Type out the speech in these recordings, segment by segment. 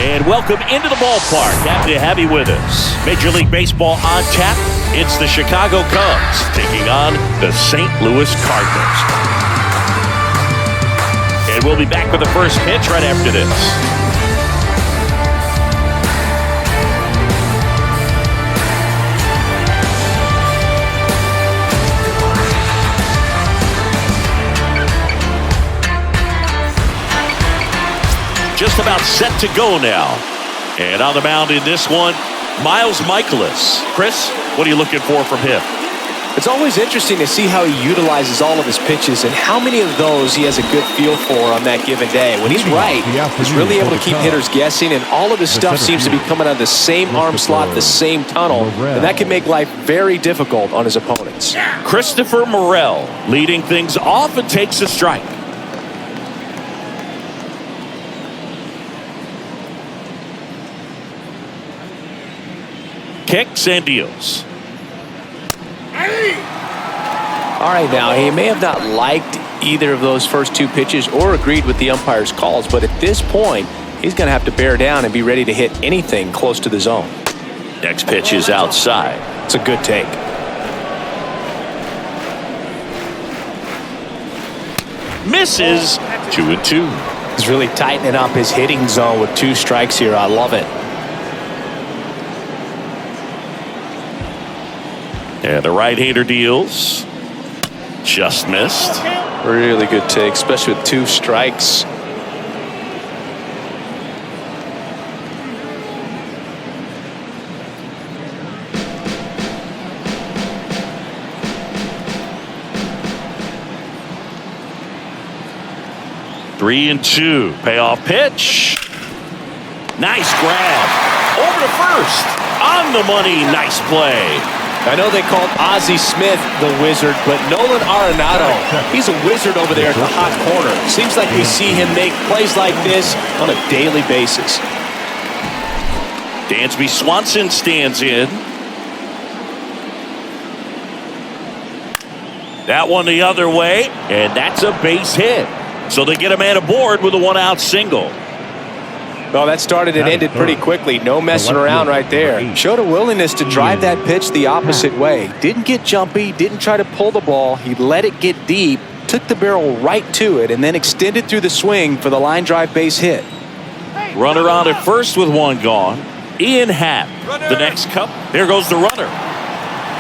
And welcome into the ballpark. Happy to have you with us. Major League Baseball on tap. It's the Chicago Cubs taking on the St. Louis Cardinals. And we'll be back with the first pitch right after this. Just about set to go now. And on the mound in this one, Miles Mikolas. Chris, what are you looking for from him? It's always interesting to see how he utilizes all of his pitches and how many of those he has a good feel for on that given day. When he's right, he's really able to keep hitters guessing, and all of his stuff seems to be coming out of the same arm slot, the same tunnel, and that can make life very difficult on his opponents. Christopher Morel leading things off and takes a strike. Kicks and deals. All right, now he may have not liked either of those first two pitches or agreed with the umpire's calls, but at this point he's going to have to bear down and be ready to hit anything close to the zone. Next pitch is outside. It's a good take. Misses. 2-2. He's really tightening up his hitting zone with 2 strikes here. I love it. And the right-hander deals. Just missed. Really good take, especially with 2 strikes. Three and 2. Payoff pitch. Nice grab. Over to first. On the money. Nice play. I know they called Ozzie Smith the wizard, but Nolan Arenado, he's a wizard over there at the hot corner. Seems like we see him make plays like this on a daily basis. Dansby Swanson stands in. That one the other way, and that's a base hit. So they get a man aboard with a 1-out single. Well, that started and ended pretty quickly. No messing around right there. Showed a willingness to drive that pitch the opposite way. Didn't get jumpy, didn't try to pull the ball. He let it get deep, took the barrel right to it, and then extended through the swing for the line drive base hit. Runner on at first with 1 gone. Ian Happ, the next cup. There goes the runner.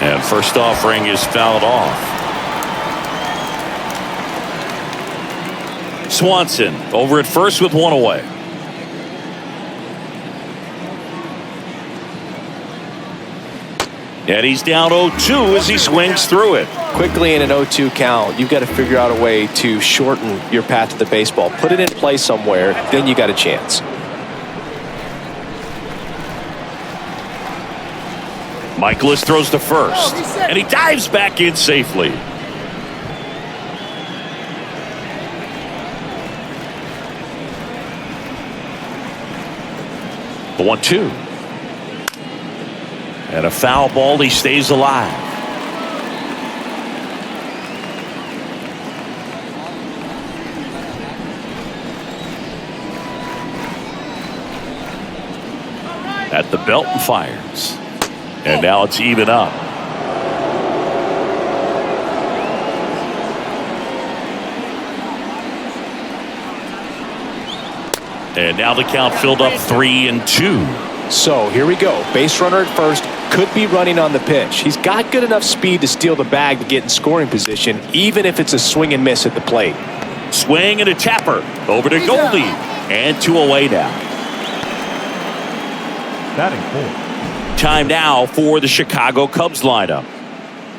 And first offering is fouled off. Swanson over at first with 1 away. And he's down 0-2 as he swings through it. Quickly in an 0-2 count, you've got to figure out a way to shorten your path to the baseball. Put it in play somewhere, then you got a chance. Mikolas throws to first, and he dives back in safely. The 1-2. And a foul ball, he stays alive. At the belt and fires. And now it's even up. And now the count filled up 3-2. So here we go. Base runner at first. Could be running on the pitch. He's got good enough speed to steal the bag to get in scoring position, even if it's a swing and miss at the plate. Swing and a tapper. Over to Goldie. And 2 away now. Batting 4. Time now for the Chicago Cubs lineup.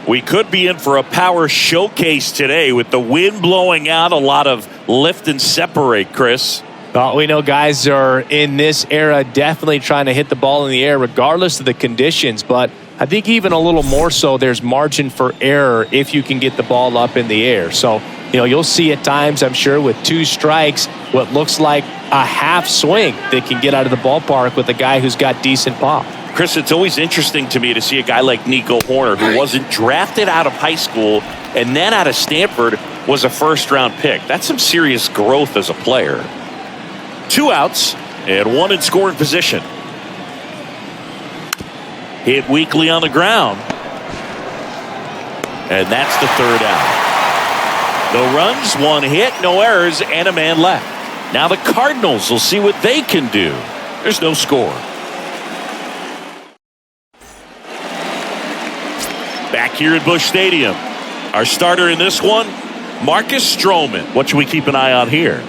We could be in for a power showcase today with the wind blowing out. A lot of lift and separate, Chris. Well, we know guys are in this era definitely trying to hit the ball in the air regardless of the conditions, but I think even a little more so there's margin for error if you can get the ball up in the air. So, you'll see at times, I'm sure, with 2 strikes, what looks like a half swing that can get out of the ballpark with a guy who's got decent pop. Chris, it's always interesting to me to see a guy like Nico Horner, who wasn't drafted out of high school and then out of Stanford was a first-round pick. That's some serious growth as a player. 2 outs, And one in scoring position. Hit weakly on the ground. And that's the third out. No runs, one hit, no errors, and a man left. Now the Cardinals will see what they can do. There's no score. Back here at Busch Stadium. Our starter in this one, Marcus Stroman. What should we keep an eye on here?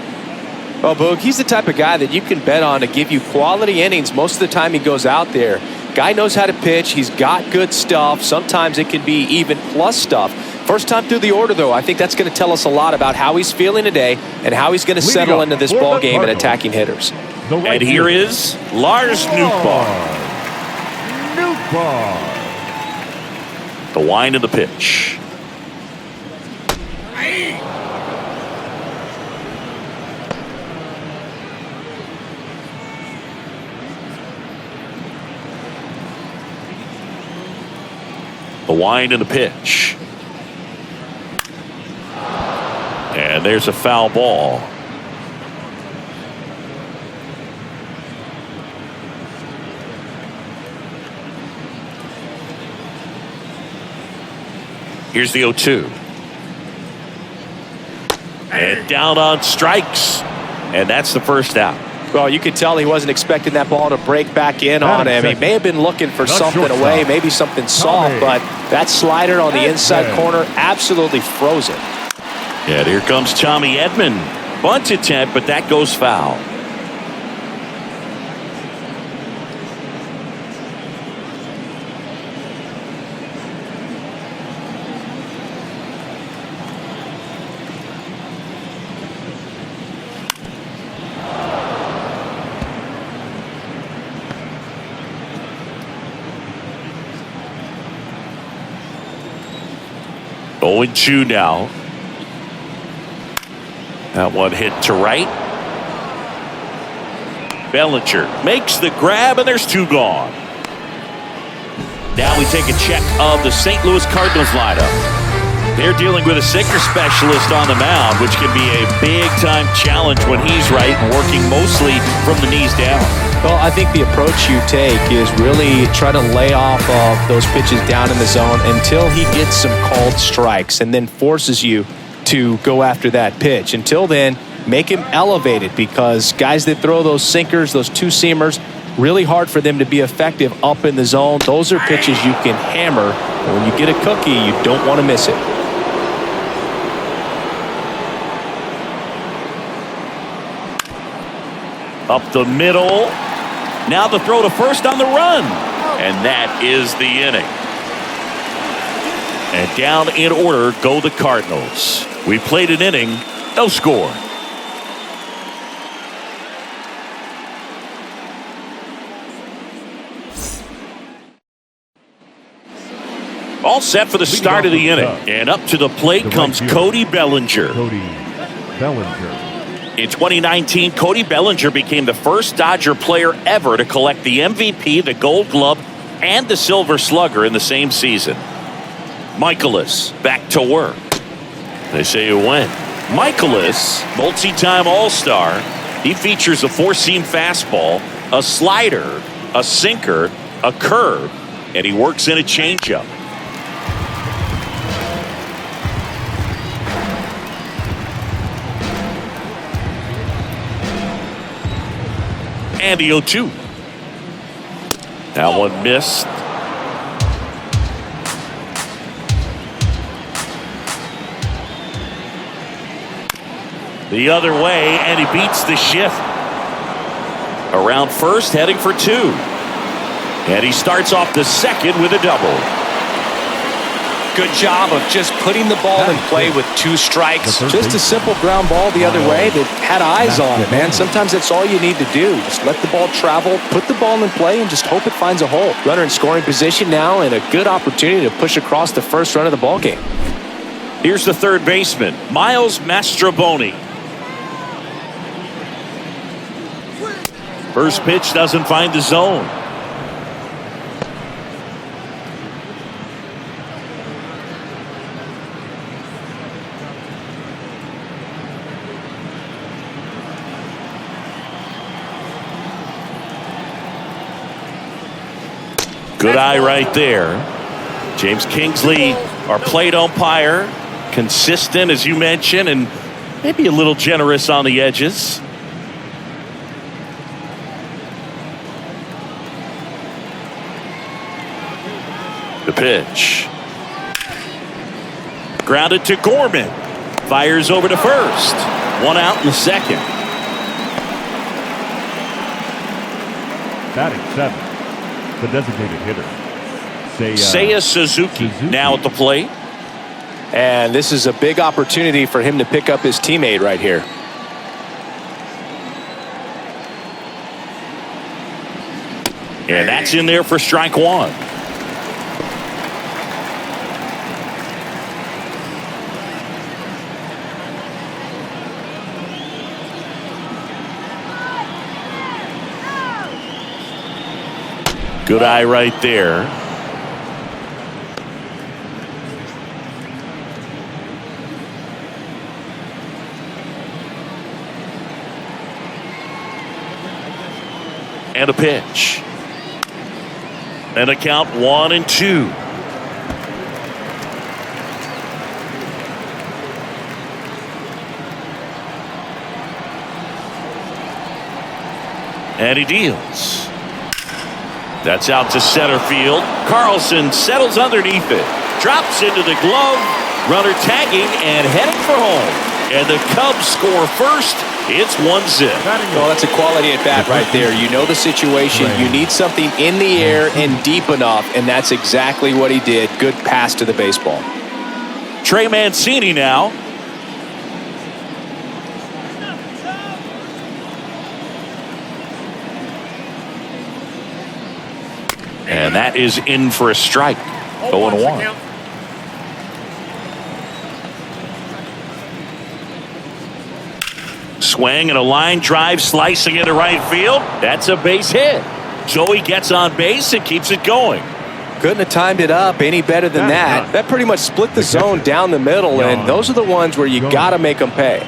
Well, Boog, he's the type of guy that you can bet on to give you quality innings most of the time he goes out there. Guy knows how to pitch. He's got good stuff. Sometimes it can be even plus stuff. First time through the order, though, I think that's going to tell us a lot about how he's feeling today and how he's going to settle into this ball game and attacking hitters. And here is Lars Nootbaar. The wind of the pitch. The wind and the pitch. And there's a foul ball. Here's the 0-2. And down on strikes. And that's the first out. Well, you could tell he wasn't expecting that ball to break back in on him. He may have been looking for something away, maybe something soft, but that slider on the inside corner absolutely froze it. Yeah, here comes Tommy Edman. Bunt attempt, but that goes foul. Oh, and 2 now. That one hit to right. Bellinger makes the grab, and there's 2 gone. Now we take a check of the St. Louis Cardinals lineup. They're dealing with a sinker specialist on the mound, which can be a big-time challenge when he's right and working mostly from the knees down. Well, I think the approach you take is really try to lay off of those pitches down in the zone until he gets some called strikes and then forces you to go after that pitch. Until then, make him elevated, because guys that throw those sinkers, those 2-seamers, really hard for them to be effective up in the zone. Those are pitches you can hammer, and when you get a cookie, you don't want to miss it. Up the middle. Now the throw to first on the run. And that is the inning. And down in order go the Cardinals. We played an inning, no score. All set for the start of the inning. And up to the plate comes Cody Bellinger. In 2019, Cody Bellinger became the first Dodger player ever to collect the MVP, the Gold Glove, and the Silver Slugger in the same season. Michaelis back to work. They say it went. Michaelis, multi-time All-Star. He features a 4-seam fastball, a slider, a sinker, a curve, and he works in a changeup. And the 0-2. That one missed. The other way, and he beats the shift. Around first, heading for 2. And he starts off the second with a double. Good job of just putting the ball in play with 2 strikes. Just a simple ground ball the other way that had eyes on it, man. Sometimes that's all you need to do. Just let the ball travel, put the ball in play, and just hope it finds a hole. Runner in scoring position now, and a good opportunity to push across the first run of the ball game. Here's the third baseman, Miles Mastrobuoni. First pitch doesn't find the zone. Good eye right there. James Kingsley, our plate umpire, consistent as you mentioned, and maybe a little generous on the edges. The pitch. Grounded to Gorman. Fires over to first. One out in the second. Batting 7. The designated hitter. Seiya Suzuki now at the plate. And this is a big opportunity for him to pick up his teammate right here. And that's in there for strike one. Good eye right there. And a pitch. And a count 1-2. And he deals. That's out to center field. Carlson settles underneath it. Drops into the glove. Runner tagging and heading for home. And the Cubs score first. It's 1-0. Well, that's a quality at bat right there. You know the situation. You need something in the air and deep enough, and that's exactly what he did. Good pass to the baseball. Trey Mancini now. And that is in for a strike. 0-1. Swing and a line drive slicing into right field. That's a base hit. Joey gets on base and keeps it going. Couldn't have timed it up any better than that. That pretty much split the zone down the middle, and those are the ones where you got to make them pay.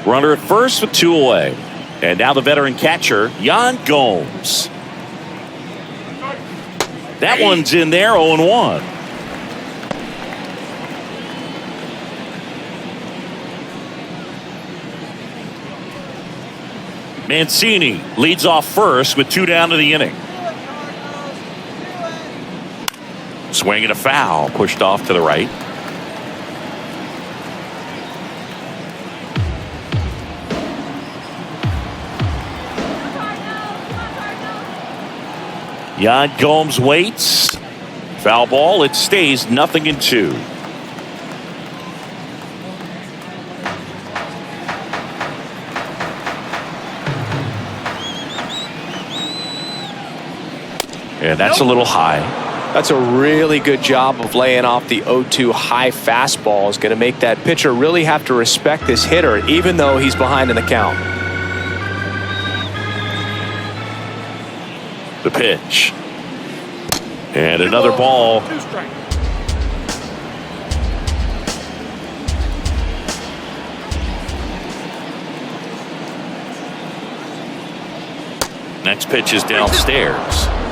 Runner at first with 2 away. And now the veteran catcher, Yan Gomes. That one's in there, 0-1. Mancini leads off first with 2 down to the inning. Swing and a foul, pushed off to the right. Yan Gomes waits. Foul ball. It stays 0-2. And that's a little high. That's a really good job of laying off the 0-2 high fastball. Is going to make that pitcher really have to respect this hitter, even though he's behind in the count. The pitch. And another ball. Next pitch is downstairs.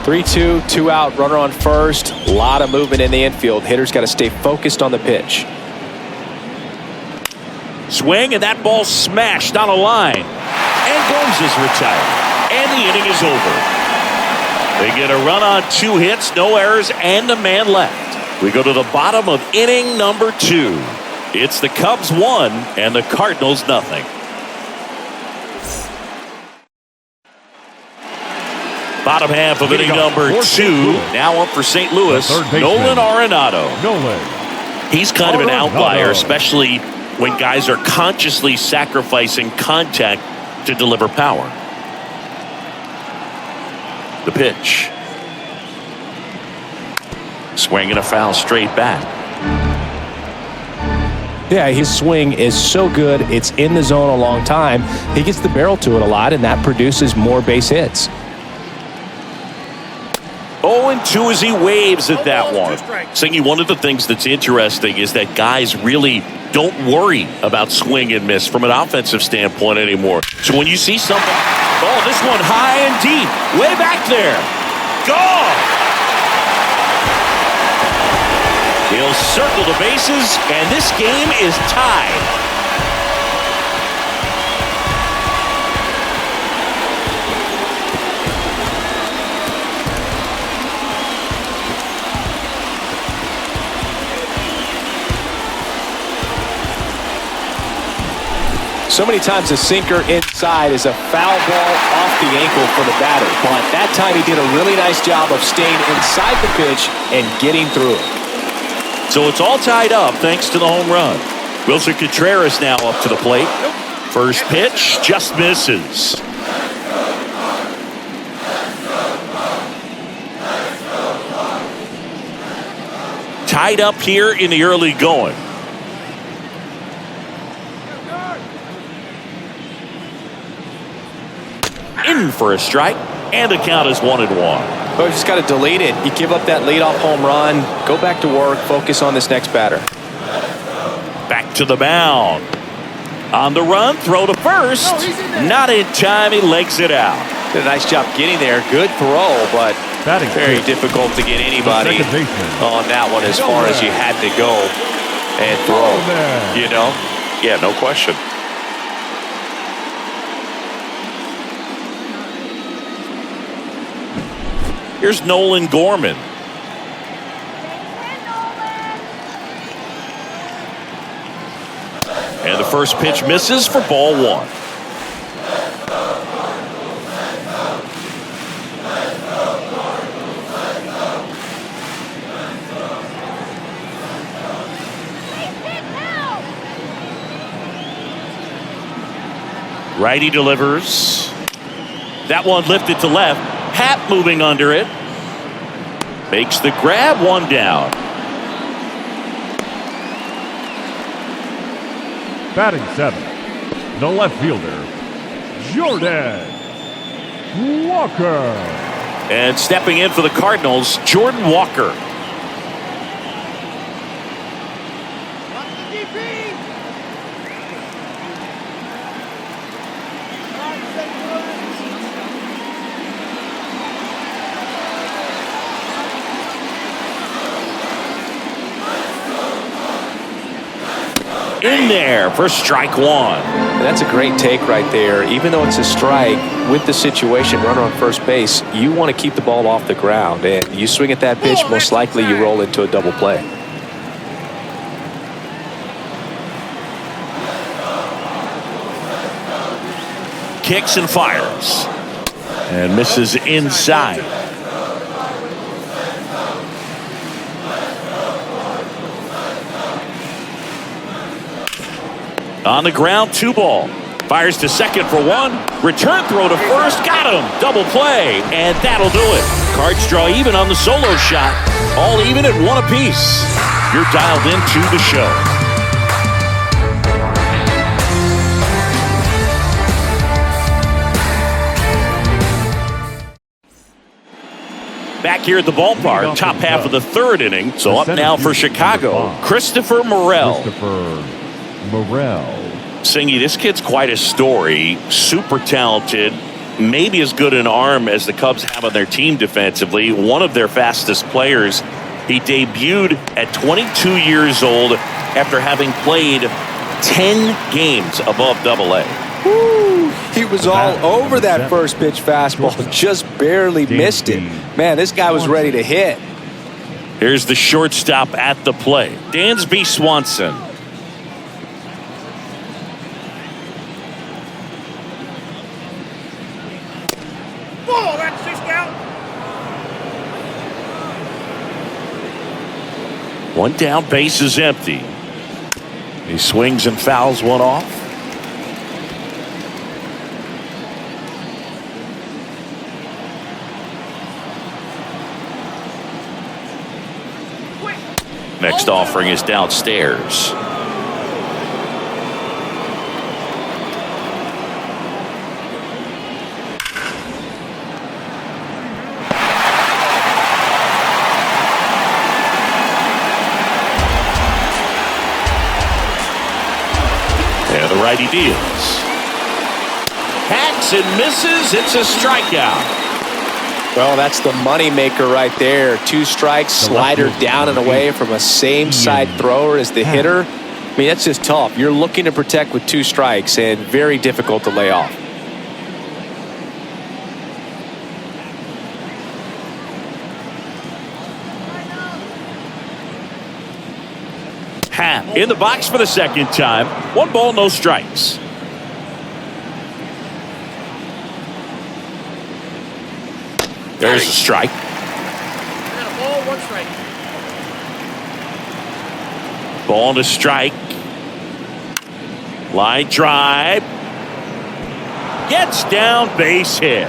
3-2, 2 out, runner on first. A lot of movement in the infield. Hitter's got to stay focused on the pitch. Swing, and that ball smashed on a line. And Gomes is retired. And the inning is over. They get a run on 2 hits, no errors, and a man left. We go to the bottom of inning number 2. It's the Cubs 1 and the Cardinals 0. Bottom half of inning number 2. Now up for St. Louis, Nolan Arenado. He's kind of an outlier, especially when guys are consciously sacrificing contact to deliver power. The pitch. Swing and a foul straight back. Yeah, his swing is so good. It's in the zone a long time. He gets the barrel to it a lot, and that produces more base hits. 0-2 as he waves at that one. Singy, one of the things that's interesting is that guys really don't worry about swing and miss from an offensive standpoint anymore. So when you see something Oh, this one high and deep. Way back there. Gone. He'll circle the bases, and this game is tied. So many times a sinker inside is a foul ball off the ankle for the batter. But that time he did a really nice job of staying inside the pitch and getting through it. So it's all tied up thanks to the home run. Wilson Contreras now up to the plate. First pitch just misses. Tied up here in the early going. In for a strike, and the count is 1-1. But you just got to delete it. You give up that leadoff home run, go back to work, focus on this next batter. Back to the mound. On the run, throw to first. Not in time, he legs it out. Did a nice job getting there. Good throw, but very difficult to get anybody on that one as far as you had to go and throw. You know? Yeah, no question. Here's Nolan Gorman. And the first pitch misses for ball one. Righty delivers. That one lifted to left. Happ moving under it. Makes the grab, one down. Batting seven, the left fielder, Jordan Walker. And stepping in for the Cardinals, Jordan Walker. In there for strike one. And that's a great take right there. Even though it's a strike, with the situation, runner on first base, you want to keep the ball off the ground. And you swing at that pitch, most likely you roll into a double play. Kicks and fires. And misses inside. On the ground, 2-ball. Fires to second for one. Return throw to first. Got him. Double play. And that'll do it. Cards draw even on the solo shot. All even at one apiece. You're dialed into the show. Back here at the ballpark, top half of the third inning. So up now for Chicago, Christopher Morel. Singy, this kid's quite a story. Super talented. Maybe as good an arm as the Cubs have on their team defensively. One of their fastest players. He debuted at 22 years old after having played 10 games above Double-A. He was all over that first pitch fastball. Just barely missed it. Man, this guy was ready to hit. Here's the shortstop at the plate, Dansby Swanson. One down, base is empty. He swings and fouls one off. Next offering is downstairs. And the righty deals. Hat swings and misses. It's a strikeout. Well, that's the money maker right there. 2 strikes, slider down and away from a same side thrower as the hitter. I mean, that's just tough. You're looking to protect with 2 strikes and very difficult to lay off. Happ in the box for the second time. 1 ball, no strikes. There's a strike. Ball, 1 strike. Ball and a strike. Line drive. Gets down, base hit.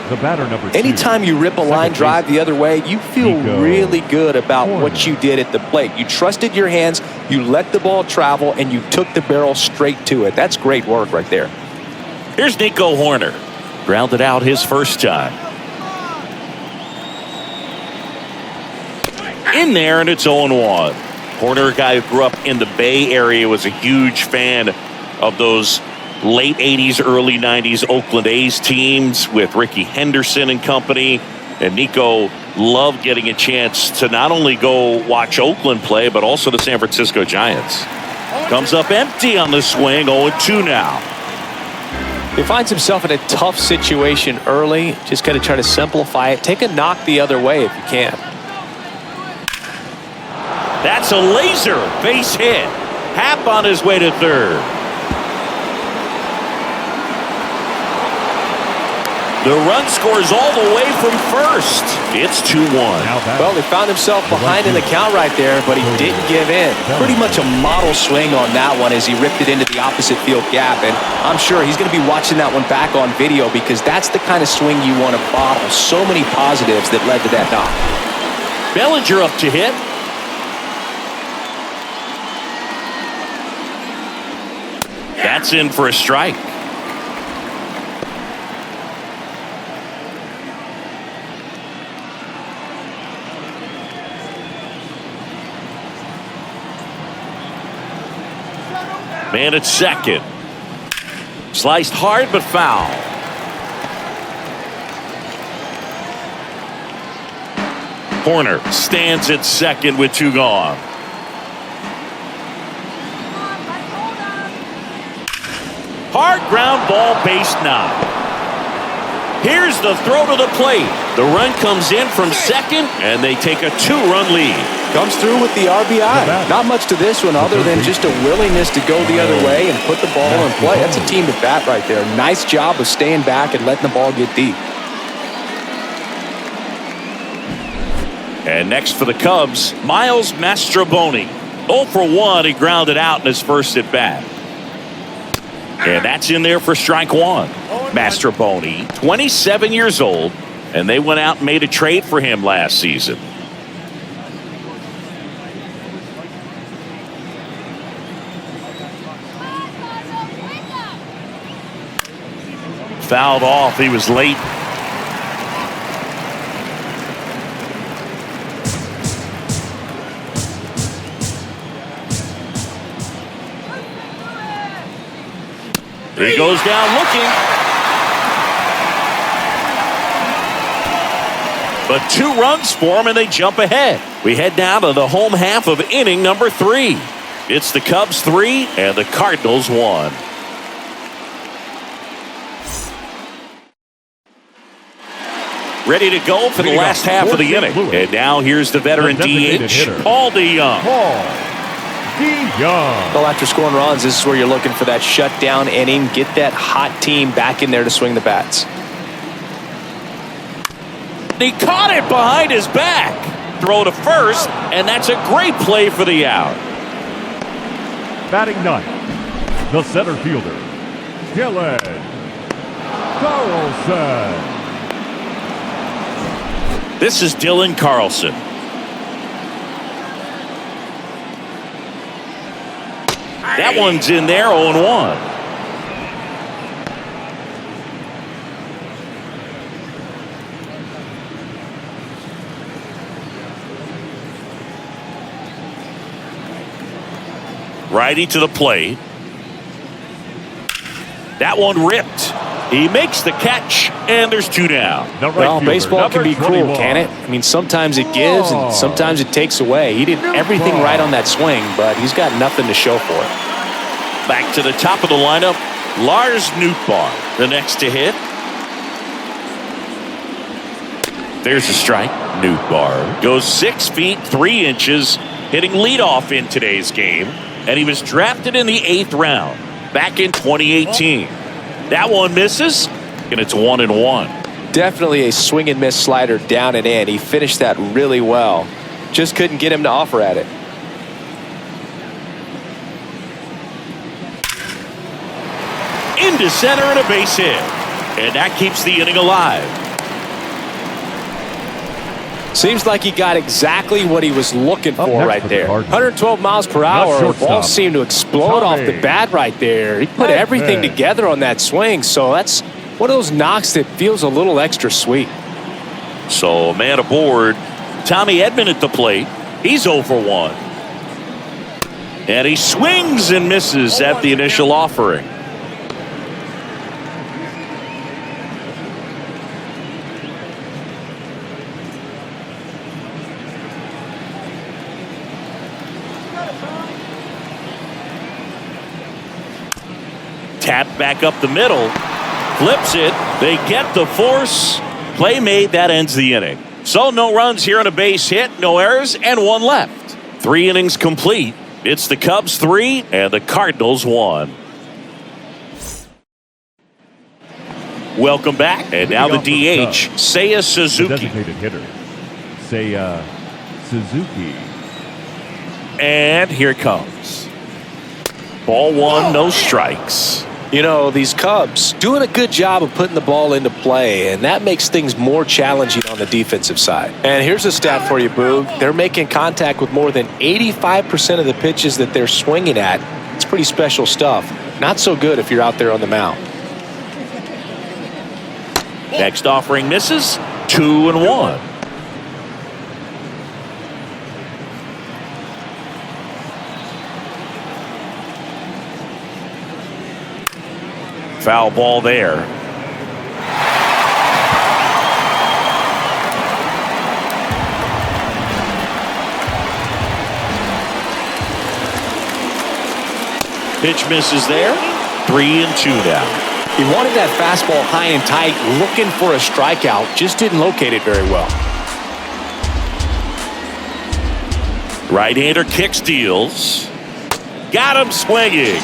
The batter, number 2. Anytime you rip a line drive the other way, you feel really good about what you did at the plate. You trusted your hands, you let the ball travel, and you took the barrel straight to it. That's great work right there. Here's Nico Horner. Grounded out his first time. In there, and it's 0-1. Horner, a guy who grew up in the Bay Area, was a huge fan of those late 80s, early 90s Oakland A's teams with Rickey Henderson and company. And Nico loved getting a chance to not only go watch Oakland play, but also the San Francisco Giants. Comes up empty on the swing, 0-2 now. He finds himself in a tough situation early. Just got to try to simplify it. Take a knock the other way if you can. That's a laser base hit. Happ on his way to third. The run scores all the way from first. It's 2-1. Well, he found himself behind in the count right there, but he didn't give in. Pretty much a model swing on that one as he ripped it into the opposite field gap. And I'm sure he's going to be watching that one back on video because that's the kind of swing you want to bottle. So many positives that led to that knock. Bellinger up to hit. That's in for a strike. Man at second. Sliced hard but foul. Horner stands at second with 2 gone. Hard ground ball, base knock. Here's the throw to the plate. The run comes in from second, and they take a 2-run lead. Comes through with the RBI. Not much to this one other than just a willingness to go the other way and put the ball in play. That's a team at bat right there. Nice job of staying back and letting the ball get deep. And next for the Cubs, Miles Mastrobuoni. 0 for 1, he grounded out in his first at bat. And that's in there for strike 1. Mastrobuoni, 27 years old, and they went out and made a trade for him last season. Fouled off, he was late. He goes down looking. But 2 runs for him, and they jump ahead. We head down to the home half of inning number 3. It's the Cubs 3 and the Cardinals 1. Ready to go for the last half of the inning. And now here's the veteran DH, Paul DeYoung. Well, after scoring runs, this is where you're looking for that shutdown inning. Get that hot team back in there to swing the bats. He caught it behind his back. Throw to first, and that's a great play for the out. Batting 9th, the center fielder, Dylan Carlson. This is Dylan Carlson. That one's in there, 0-1. Righty to the plate. That one ripped. He makes the catch, and there's 2 down. Well, baseball can be cruel, can it? I mean, sometimes it gives and sometimes it takes away. He did everything right on that swing, but he's got nothing to show for it. Back to the top of the lineup, Lars Nootbaar, the next to hit. There's a strike. Nootbaar goes 6 feet 3 inches, hitting leadoff in today's game, and he was drafted in the 8th round back in 2018. That one misses, and it's 1-1. Definitely a swing and miss slider down and in. He finished that really well. Just couldn't get him to offer at it. Into center and a base hit, and that keeps the inning alive. Seems like he got exactly what he was looking for right there. Cardinals. 112 miles per hour. The ball seemed to explode off the bat right there. He put everything together on that swing, so that's one of those knocks that feels a little extra sweet. So a man aboard. Tommy Edman at the plate. He's 0 for 1. And he swings and misses at the initial offering. Tap back up the middle. Flips it. They get the force. Play made. That ends the inning. So no runs here on a base hit. No errors and 1 left. 3 innings complete. It's the Cubs 3 and the Cardinals 1. Welcome back. And now the DH, Seiya Suzuki. The designated hitter, Seiya Suzuki. And here it comes. Ball 1, no strikes. You know, these Cubs doing a good job of putting the ball into play, and that makes things more challenging on the defensive side. And here's a stat for you, Boog. They're making contact with more than 85% of the pitches that they're swinging at. It's pretty special stuff. Not so good if you're out there on the mound. Next offering misses. 2-1. Foul ball there. Pitch misses there. 3-2 now. He wanted that fastball high and tight, looking for a strikeout. Just didn't locate it very well. Right-hander kick steals. Got him swinging.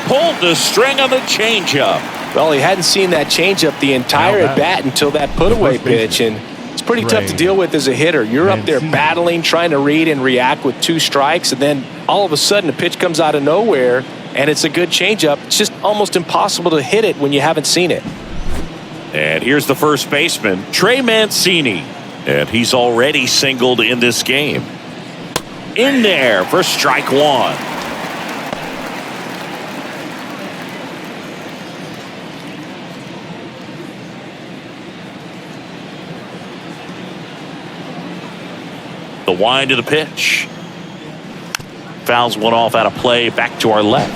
Pulled the string on the changeup. Well, he hadn't seen that changeup the entire at bat until that put-away pitch, and it's pretty tough to deal with as a hitter. You're up there battling, trying to read and react with 2 strikes, and then all of a sudden a pitch comes out of nowhere, and it's a good changeup. It's just almost impossible to hit it when you haven't seen it. And here's the first baseman, Trey Mancini, and he's already singled in this game. In there for strike 1. The wind of the pitch. Fouls one off out of play, back to our left.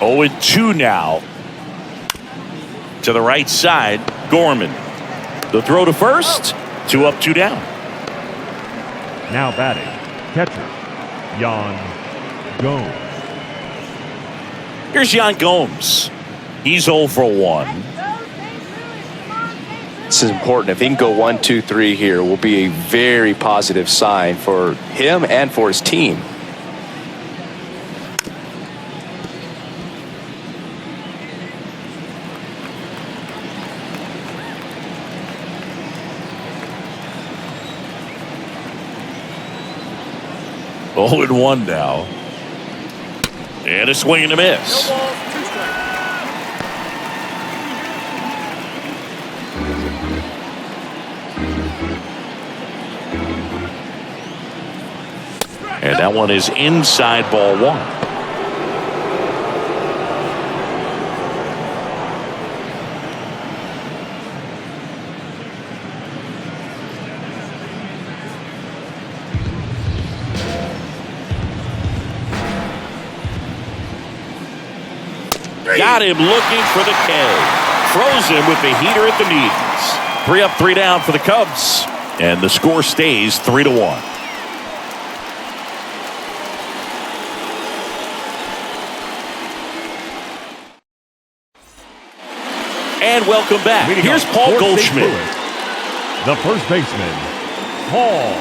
Oh, and 2 now. To the right side, Gorman. The throw to first. 2 up, 2 down. Now batting, catcher, Yan Gomes. Here's Yan Gomes. He's 0 for 1. This is important. If he can go 1, 2, 3 here, will be a very positive sign for him and for his team. Oh, and 1 now. And a swing and a miss. No balls, 2 strikes. And that one is inside ball 1. Got him looking for the K. Throws him with the heater at the knees. 3 up, 3 down for the Cubs. And the score stays 3-1. And welcome back. Here's Paul Goldschmidt. The first baseman, Paul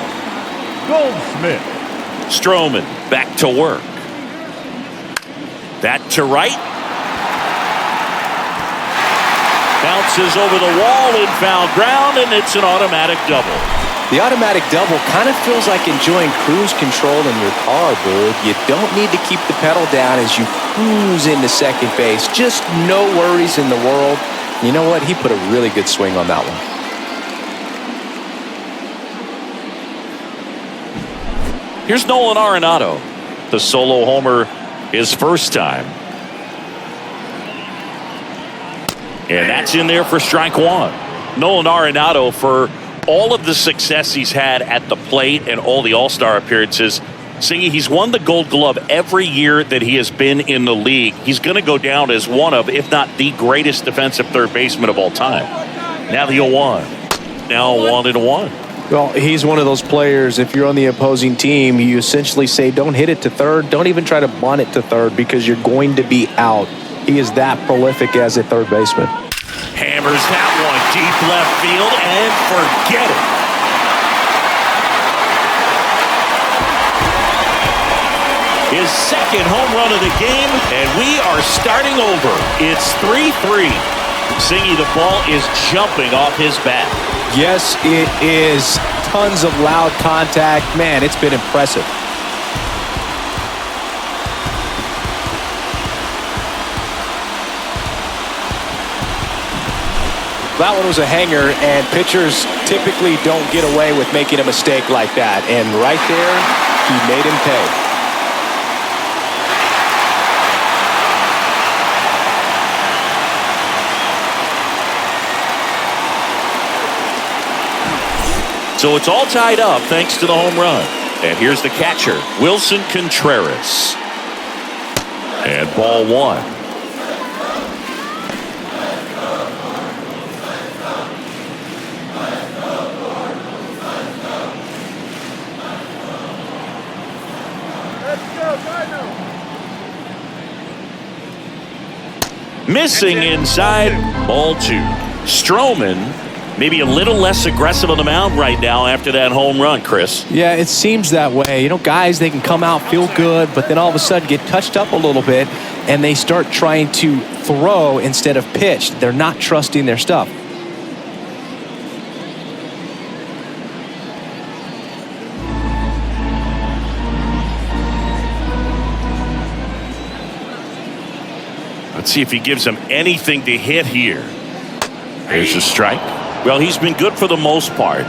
Goldschmidt. Stroman back to work. That to right. Bounces over the wall in foul ground, and it's an automatic double. The automatic double kind of feels like enjoying cruise control in your car, Boog. You don't need to keep the pedal down as you cruise into second base. Just no worries in the world. You know what? He put a really good swing on that one. Here's Nolan Arenado. The solo homer his first time. And that's in there for strike one. Nolan Arenado, for all of the success he's had at the plate and all the All-Star appearances, Singy, he's won the Gold Glove every year that he has been in the league. He's going to go down as one of, if not the greatest defensive third baseman of all time. Now the 0-1. Now 1-1. Well, he's one of those players, if you're on the opposing team, you essentially say, don't hit it to third. Don't even try to bunt it to third because you're going to be out. He is that prolific as a third baseman. Hammers that one deep left field and forget it. His second home run of the game, and we are starting over. It's 3-3. Singy, the ball is jumping off his bat. Yes, it is. Tons of loud contact. Man, it's been impressive. That one was a hanger, and pitchers typically don't get away with making a mistake like that. And right there, he made him pay. So it's all tied up thanks to the home run. And here's the catcher, Wilson Contreras. And ball one. Missing inside, ball two. Stroman maybe a little less aggressive on the mound right now after that home run, Chris. Yeah, it seems that way. You know, guys, they can come out, feel good, but then all of a sudden get touched up a little bit, and they start trying to throw instead of pitch. They're not trusting their stuff. Let's see if he gives them anything to hit here. There's a strike. Well, he's been good for the most part.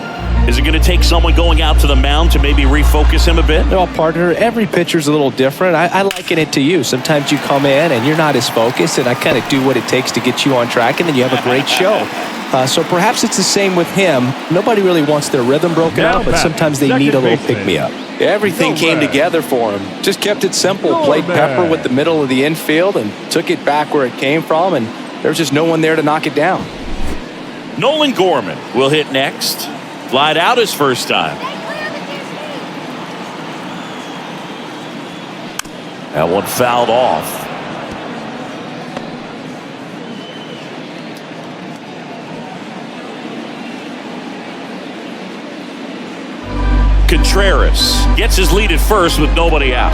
Is it going to take someone going out to the mound to maybe refocus him a bit? Well, partner, every pitcher's a little different. I liken it to you. Sometimes you come in and you're not as focused, and I kind of do what it takes to get you on track, and then you have a great show. So perhaps it's the same with him. Nobody really wants their rhythm broken out, but sometimes they need a little pick-me-up. Everything came together for him. Just kept it simple. Played pepper with the middle of the infield and took it back where it came from, and there's just no one there to knock it down. Nolan Gorman will hit next. Flied out his first time. That one fouled off. Contreras gets his lead at first with nobody out.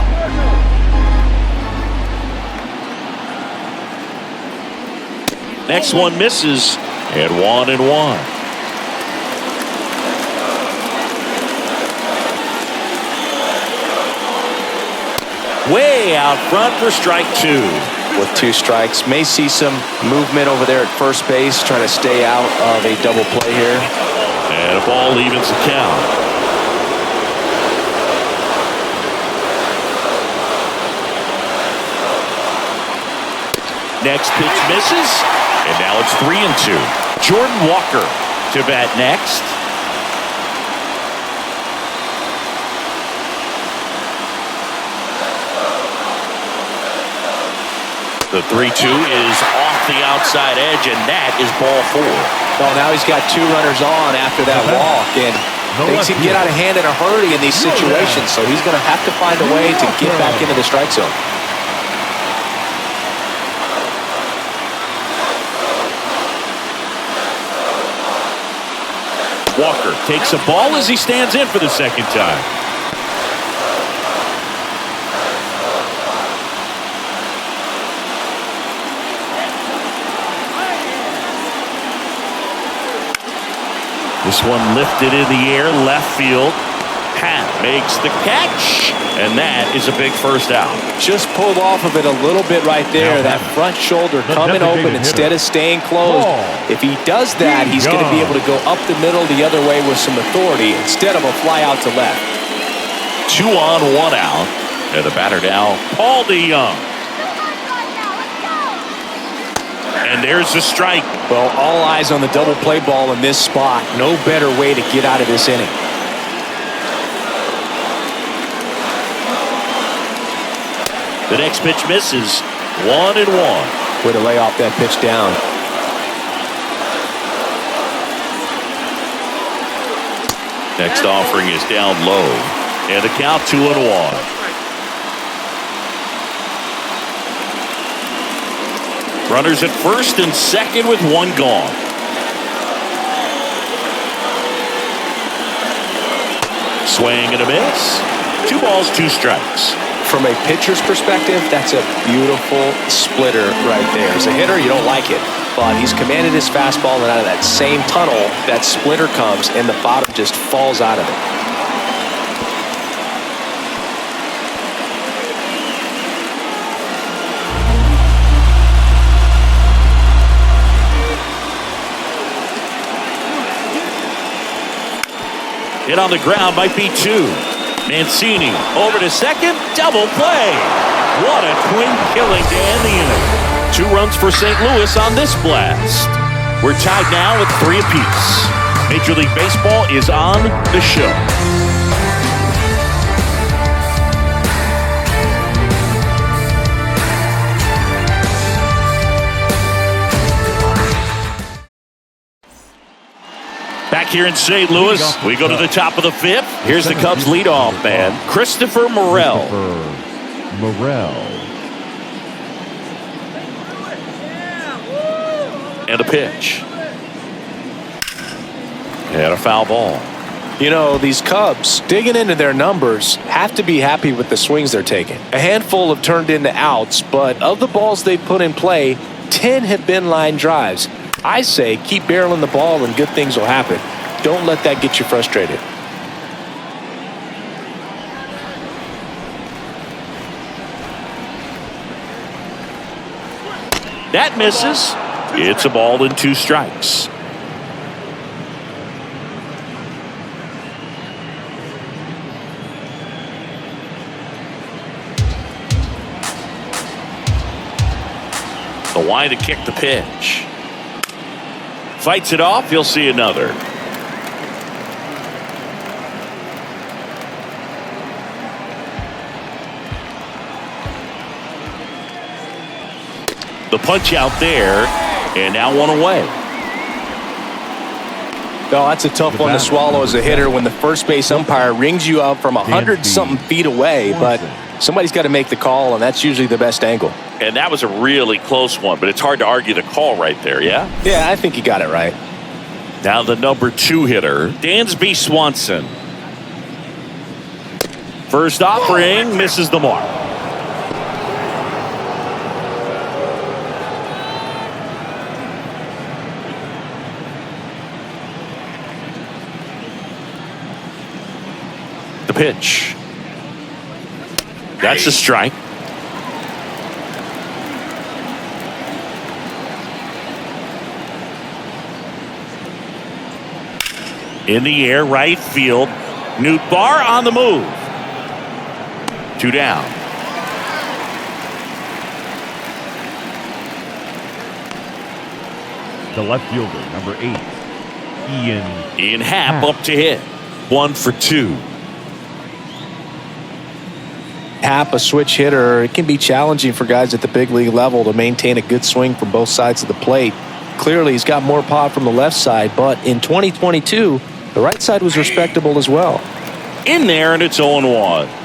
Next one misses. And 1-1. Way out front for strike two. With two strikes, may see some movement over there at first base, trying to stay out of a double play here. And a ball evens the count. Next pitch misses. And now it's 3-2. Jordan Walker to bat next. The 3-2 is off the outside edge, and that is ball 4. Well, now he's got 2 runners on after that walk, and things can get out of hand in a hurry in these situations, so he's going to have to find a way to get back into the strike zone. Walker takes a ball as he stands in for the second time. This one lifted in the air, left field. Pat makes the catch, and that is a big first out. Just pulled off of it a little bit right there. That front shoulder coming open instead of staying closed. If he does that, he's going to be able to go up the middle the other way with some authority instead of a fly out to left. 2 on, 1 out. And the batter now, Paul DeYoung. And there's the strike. Well, all eyes on the double play ball in this spot. No better way to get out of this inning. The next pitch misses. 1-1. Way to lay off that pitch down. Next offering is down low. And the count 2-1. Runners at first and second with 1 gone. Swing and a miss. 2 balls, 2 strikes. From a pitcher's perspective, that's a beautiful splitter right there. As a hitter, you don't like it, but he's commanded his fastball, and out of that same tunnel, that splitter comes, and the bottom just falls out of it. Hit on the ground might be 2. Mancini over to second, double play. What a twin killing to end the inning. 2 runs for St. Louis on this blast. We're tied now with 3 apiece. Major League Baseball is on the show. Back here in St. Louis, we go to the top of the 5th. Here's the Cubs leadoff man, Christopher Morel. And a pitch. And a foul ball. You know, these Cubs, digging into their numbers, have to be happy with the swings they're taking. A handful have turned into outs, but of the balls they put in play, 10 have been line drives. I say keep barreling the ball and good things will happen. Don't let that get you frustrated. That misses. It's a ball and 2 strikes. The line to kick the pitch. Fights it off. You'll see another. The punch out there, and now 1 away. No, that's a tough one to swallow as a hitter when the first base umpire rings you up from 100-something feet away, but somebody's got to make the call, and that's usually the best angle. And that was a really close one, but it's hard to argue the call right there, yeah? Yeah, I think you got it right. Now the number 2 hitter, Dansby Swanson. First offering, misses the mark. The pitch. That's a strike. In the air, right field. Newt Barr on the move. 2 down. The left fielder, number 8, Ian Happ up to hit. 1 for 2. tap, a switch hitter, it can be challenging for guys at the big league level to maintain a good swing from both sides of the plate. Clearly, he's got more pop from the left side, but in 2022, the right side was respectable as well. In there, and it's 0-1.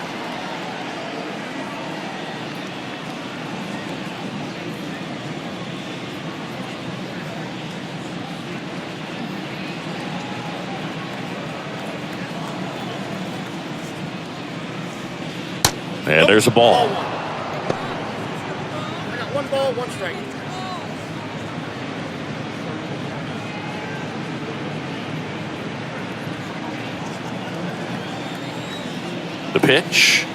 And there's a ball. I got 1 ball, 1 strike. The pitch.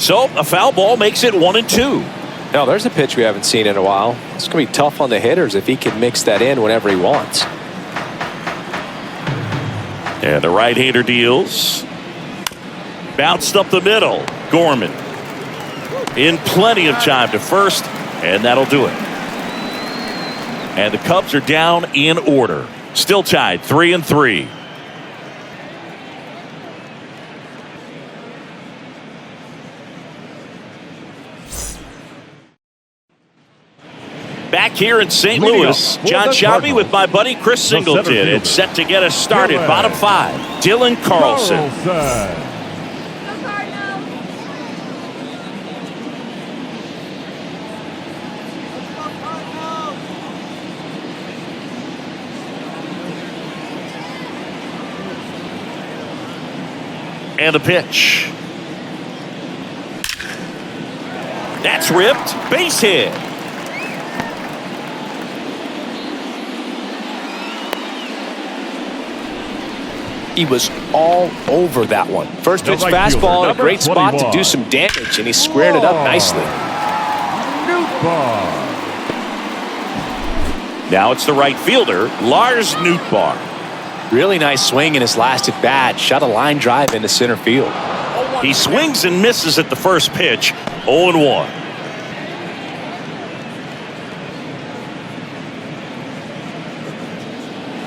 So a foul ball makes it 1-2. Now, there's a pitch we haven't seen in a while. It's going to be tough on the hitters if he can mix that in whenever he wants. And the right-hander deals. Bounced up the middle. Gorman in plenty of time to first, and that'll do it. And the Cubs are down in order. Still tied 3-3. Back here in St. Louis, John Shelby with my buddy Chris Singleton. It's set to get us started. Bottom 5, Dylan Carlson. And the pitch. That's ripped. Base hit. He was all over that one. First pitch fastball, a great spot to do some damage, and he squared it up nicely. Now it's the right fielder, Lars Nootbaar. Really nice swing in his last at bat. Shot a line drive into center field. He swings and misses at the first pitch. 0-1.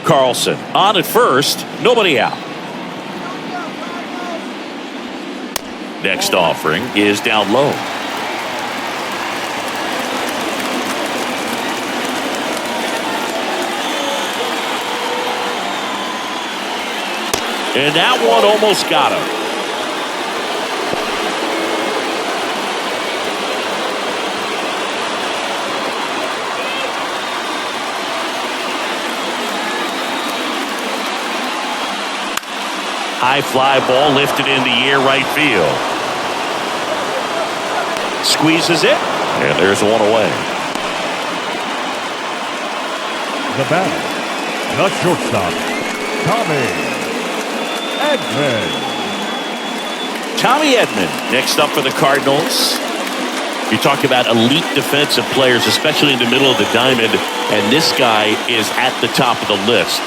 Carlson on at first, nobody out. Next offering is down low. And that one almost got him. High fly ball lifted in the air right field. Squeezes it, and there's one away. The batter, the shortstop, Tommy Edman. Tommy Edman next up for the Cardinals. You talk about elite defensive players, especially in the middle of the diamond, and this guy is at the top of the list.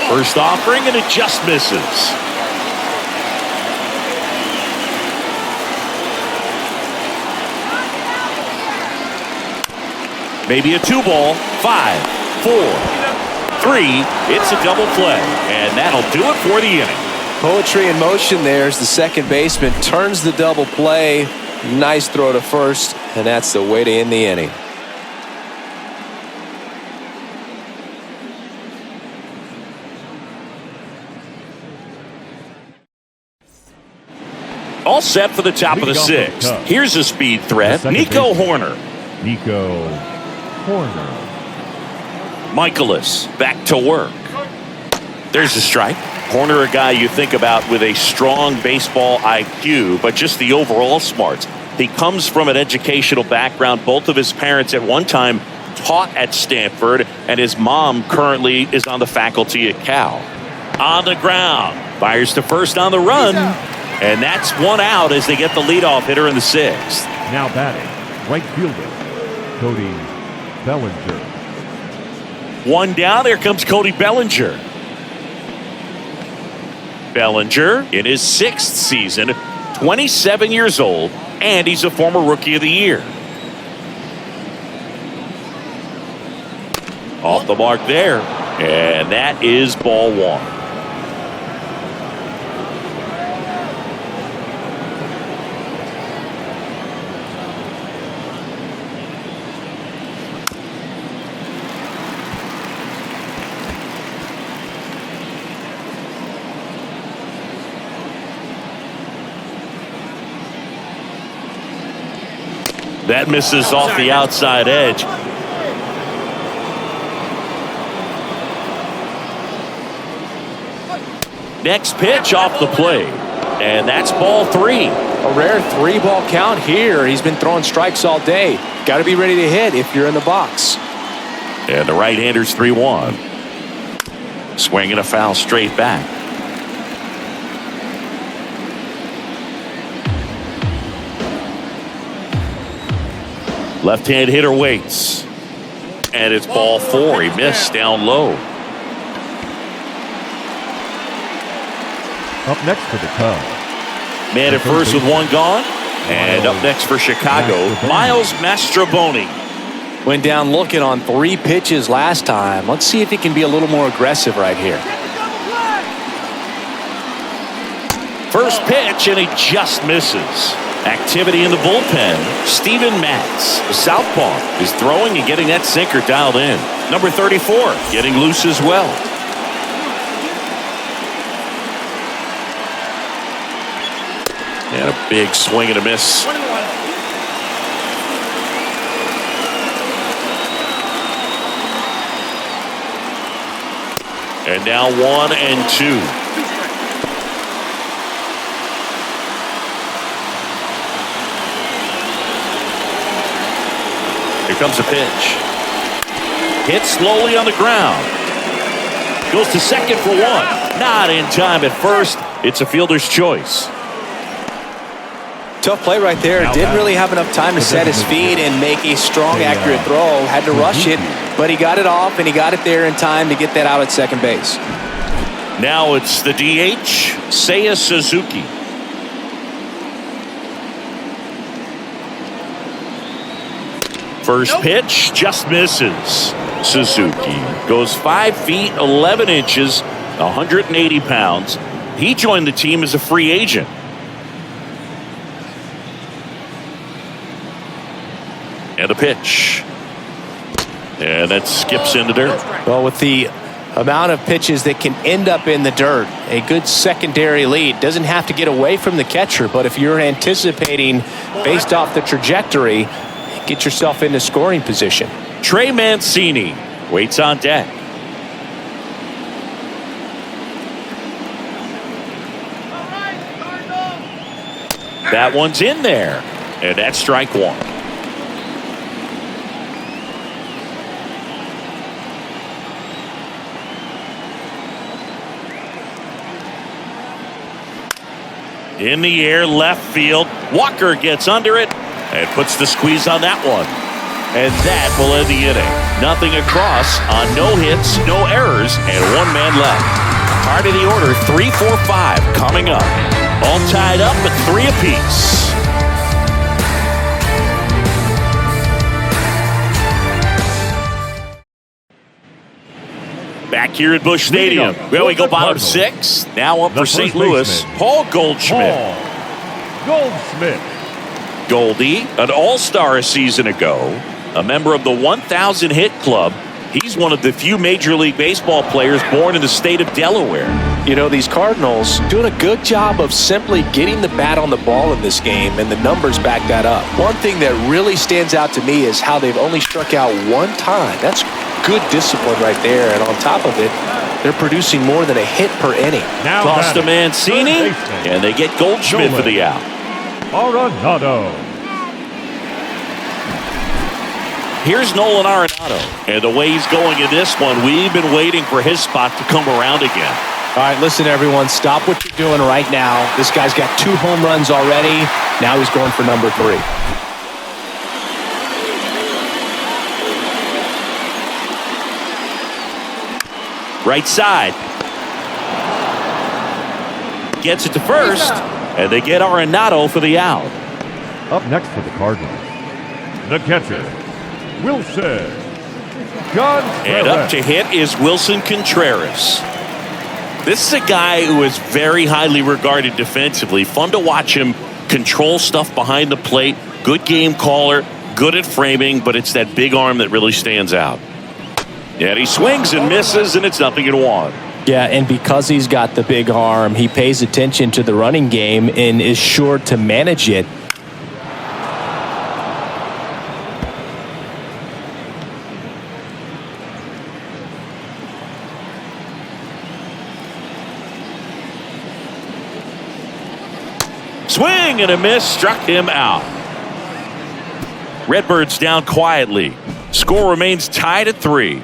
First offering, and it just misses. Maybe a 2-ball. 5, 4, 3. It's a double play, and that'll do it for the inning. Poetry in motion there as the second baseman turns the double play. Nice throw to first, and that's the way to end the inning. All set for the top of the 6th. Here's a speed threat, Nico Hoerner. Nico Hoerner. Michaelis back to work. There's a strike. Hoerner, a guy you think about with a strong baseball IQ, but just the overall smarts. He comes from an educational background. Both of his parents at one time taught at Stanford, and his mom currently is on the faculty at Cal. On the ground, fires to first on the run. And that's one out as they get the leadoff hitter in the 6th. Now batting, right fielder, Cody Bellinger. One down, here comes Cody Bellinger. Bellinger in his 6th season, 27 years old, and he's a former Rookie of the Year. Off the mark there, and that is ball one. That misses off the outside edge. Next pitch off the plate, and that's ball three. A rare 3-ball count here. He's been throwing strikes all day. Got to be ready to hit if you're in the box. And the right-hander's 3-1. Swinging a foul straight back. Left-hand hitter waits. And it's ball four. He missed down low. Up next for the Cubs. Man at first with one gone. And up next for Chicago, Miles Mastrobuoni. Went down looking on 3 pitches last time. Let's see if he can be a little more aggressive right here. First pitch, and he just misses. Activity in the bullpen. Steven Matz, the southpaw, is throwing and getting that sinker dialed in. Number 34, getting loose as well. And a big swing and a miss. And now 1-2. Here comes a pitch. Hit slowly on the ground. Goes to second for one. Not in time at first. It's a fielder's choice. Tough play right there. Didn't really have enough time to set his feet and make a strong, accurate throw. Had to rush it, but he got it off, and he got it there in time to get that out at second base. Now it's the DH, Seiya Suzuki. First pitch just misses. Suzuki goes 5 feet 11 inches, 180 pounds. He joined the team as a free agent. And a pitch. And that skips into dirt. Well, with the amount of pitches that can end up in the dirt, a good secondary lead. Doesn't have to get away from the catcher, but if you're anticipating based off the trajectory, get yourself into scoring position. Trey Mancini waits on deck. That one's in there, and that's strike one. In the air, left field. Walker gets under it and puts the squeeze on that one. And that will end the inning. Nothing across on no hits, no errors, and one man left. Part of the order, 3-4-5 coming up. All tied up at 3 apiece. Back here at Busch Stadium. Well, we go bottom 6. Now up for St. Louis, Paul Goldschmidt. Goldie, an all-star a season ago, a member of the 1,000 hit club. He's one of the few Major League Baseball players born in the state of Delaware. You know, these Cardinals doing a good job of simply getting the bat on the ball in this game, and the numbers back that up. One thing that really stands out to me is how they've only struck out 1 time. That's good discipline right there, and on top of it, they're producing more than a hit per inning. Now Lost to Mancini, and they get Goldschmidt for the out. Arenado. Here's Nolan Arenado, and the way he's going in this one, we've been waiting for his spot to come around again. All right, listen, everyone, stop what you're doing right now. This guy's got 2 home runs already. Now he's going for number 3. Right side. Gets it to first, and they get Arenado for the out. Up next for the Cardinals, the catcher, Wilson Contreras. And up to hit is Wilson Contreras. This is a guy who is very highly regarded defensively. Fun to watch him control stuff behind the plate. Good game caller, good at framing, but it's that big arm that really stands out. And he swings and misses, and it's 0-1. Yeah, and because he's got the big arm, he pays attention to the running game and is sure to manage it. Swing and a miss, struck him out. Redbirds down quietly. Score remains tied at 3.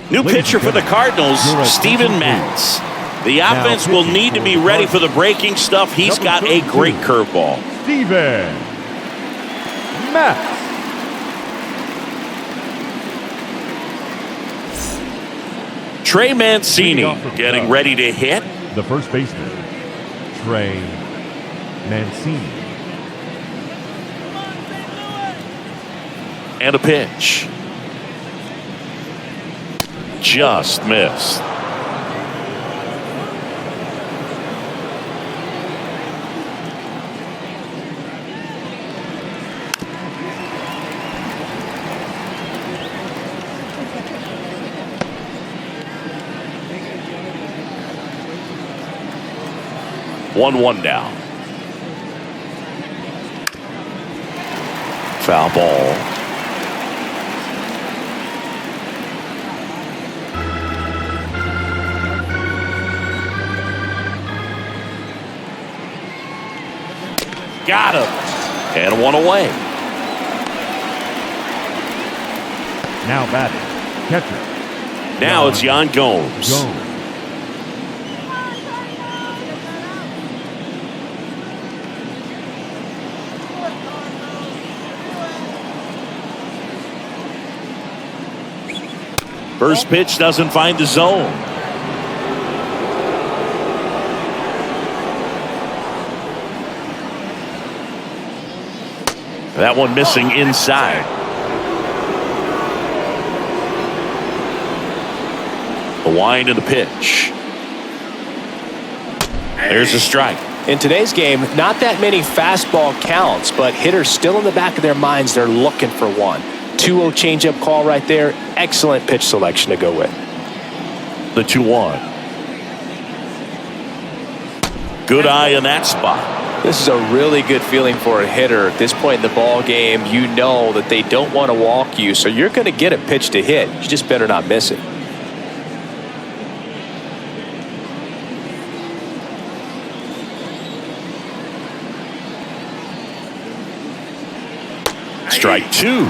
New pitcher for the Cardinals, Steven Matz. The offense will need to be ready for the breaking stuff. He's got a great curveball. Steven Matz. Trey Mancini getting ready to hit. The first baseman, Trey Mancini. And a pitch. Just missed. One down. Foul ball. Got him. And one away. Now batting, catcher. Now it's Yan Gomes. First pitch doesn't find the zone. That one missing inside. The wind and the pitch. There's a strike. In today's game, not that many fastball counts, but hitters still in the back of their minds, they're looking for one. 2-0 changeup call right there. Excellent pitch selection to go with. The 2-1. Good eye in that spot. This is a really good feeling for a hitter. At this point in the ball game, you know that they don't want to walk you, so you're going to get a pitch to hit. You just better not miss it. Strike 2.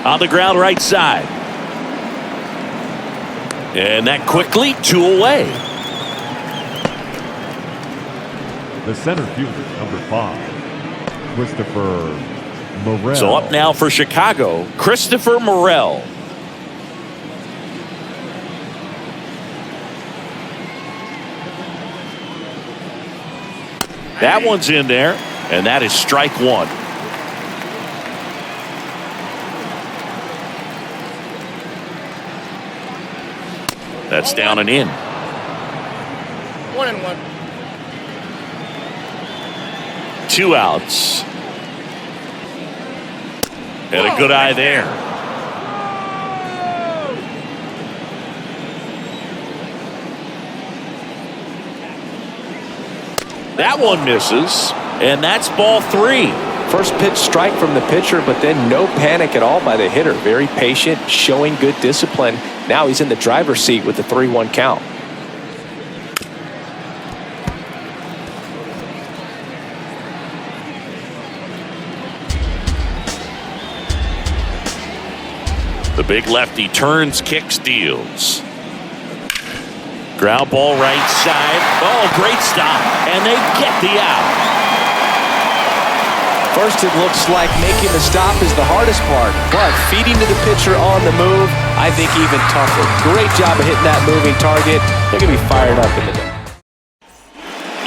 On the ground right side. And that quickly 2 away. The center fielder, number 5, Christopher Morel. So up now for Chicago, Christopher Morel. That one's in there, and that is strike 1. That's down and in. 1-1. 2 outs. And a good eye there. That one misses, and that's ball 3. First pitch strike from the pitcher, but then no panic at all by the hitter. Very patient, showing good discipline. Now he's in the driver's seat with the 3-1 count. The big lefty turns, kicks, deals. Ground ball right side. Oh, great stop. And they get the out. First, it looks like making the stop is the hardest part, but feeding to the pitcher on the move, I think even tougher. Great job of hitting that moving target. They're going to be fired up in the day.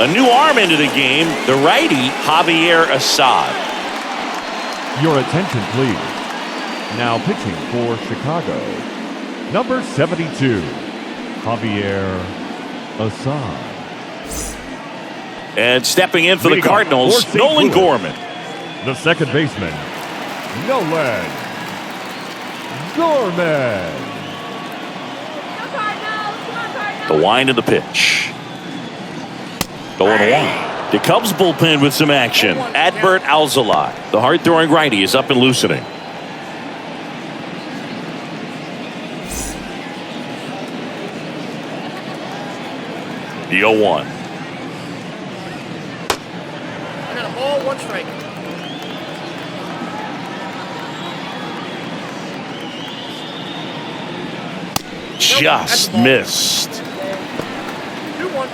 A new arm into the game, the righty, Javier Assad. Your attention, please. Now pitching for Chicago, number 72, Javier Assad. And stepping in for the Cardinals, Nolan Gorman. The second baseman, Nolan Gorman. The wind of the pitch. Going one. The Cubs bullpen with some action. Adbert Alzolay, the hard-throwing righty, is up and loosening. The 0-1. I got a ball, 1 strike. Just missed. 2-1.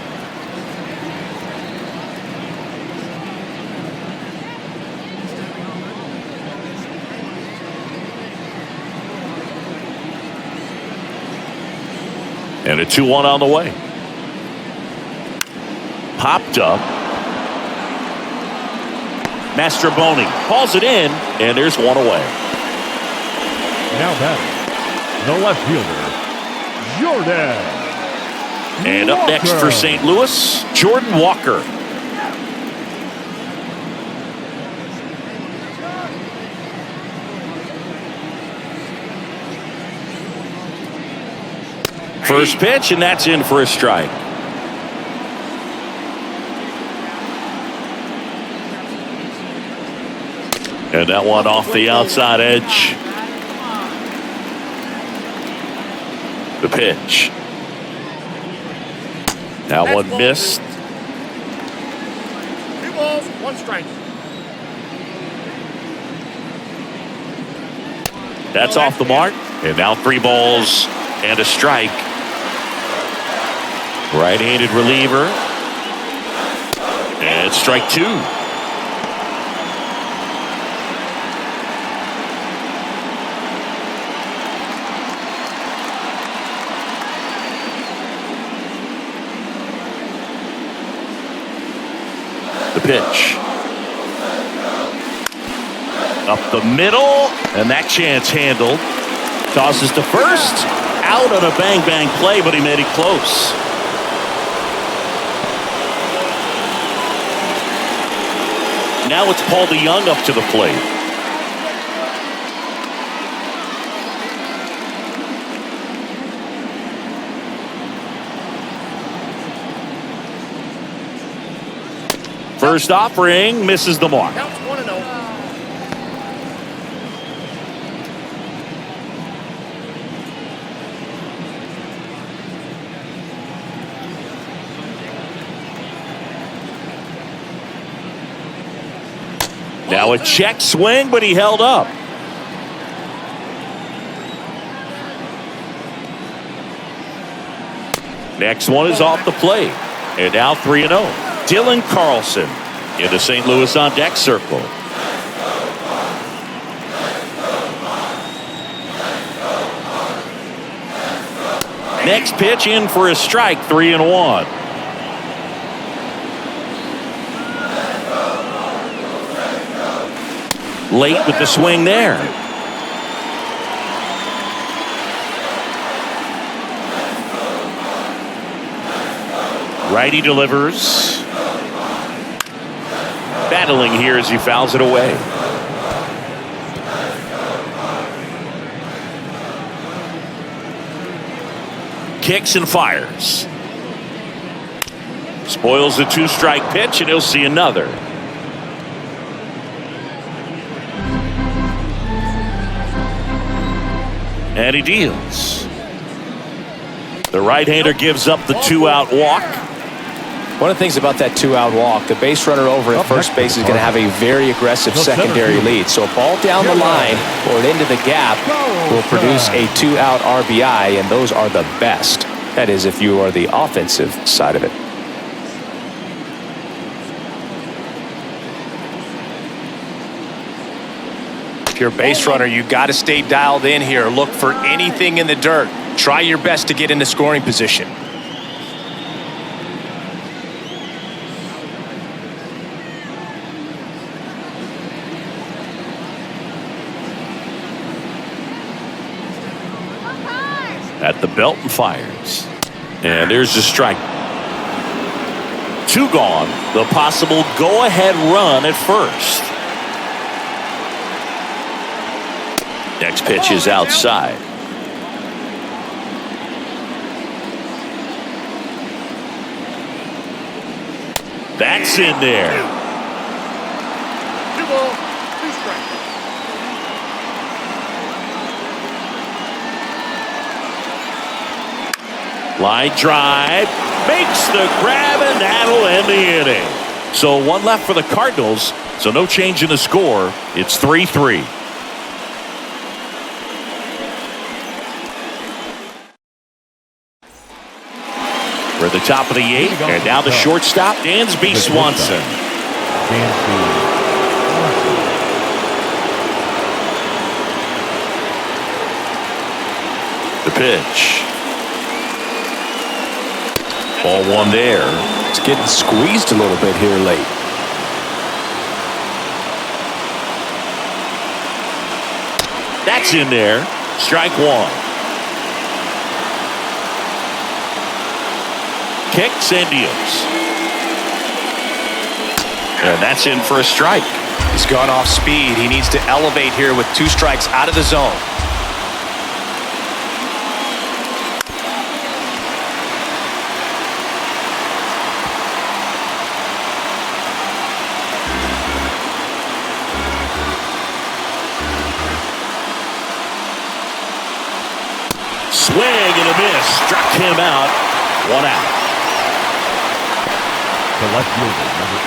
And a 2-1 on the way. Popped up. Mastroboni calls it in, and there's one away. Now batting, the left fielder, Jordan. And up next for St. Louis, Jordan Walker. First pitch, and that's in for a strike. And that one off the outside edge. The pitch. That one missed. 2 balls, 1 strike. That's off the mark. And now 3 balls and a strike. Right-handed reliever. And strike 2. The pitch. Up the middle, and that chance handled. Tosses to first. Out on a bang-bang play, but he made it close. Now it's Paul DeYoung up to the plate. First offering misses the mark. Counts 1-0. Now a check swing, but he held up. Next one is off the plate. And now 3-0. Dylan Carlson in the St. Louis on deck circle. Next pitch in for a strike, 3-1. Late with the swing there. Righty delivers. Battling here as he fouls it away. Kicks and fires. Spoils the 2-strike pitch, and he'll see another. And he deals. The right-hander gives up the 2-out walk. One of the things about that 2-out walk, the base runner over at first base is going to have a very aggressive secondary lead. So a ball down the line or into the gap will produce a 2-out RBI, and those are the best. That is, if you are the offensive side of it. If you're a base runner, you got to stay dialed in here. Look for anything in the dirt. Try your best to get into scoring position. At the belt and fires. And there's the strike. 2 gone. The possible go-ahead run at first. Next pitch is outside. That's in there. 2 balls, 2 strikes. Line drive, makes the grab, and that'll end the inning. So 1 left for the Cardinals, so no change in the score. It's 3-3. We're at the top of the 8th, and now the shortstop, Dansby Swanson. The pitch. Ball 1 there. It's getting squeezed a little bit here late. That's in there. Strike 1. Kicks and deals. And that's in for a strike. He's gone off speed. He needs to elevate here with 2 strikes out of the zone. Swing and a miss. Struck him out. 1 out. The left fielder, number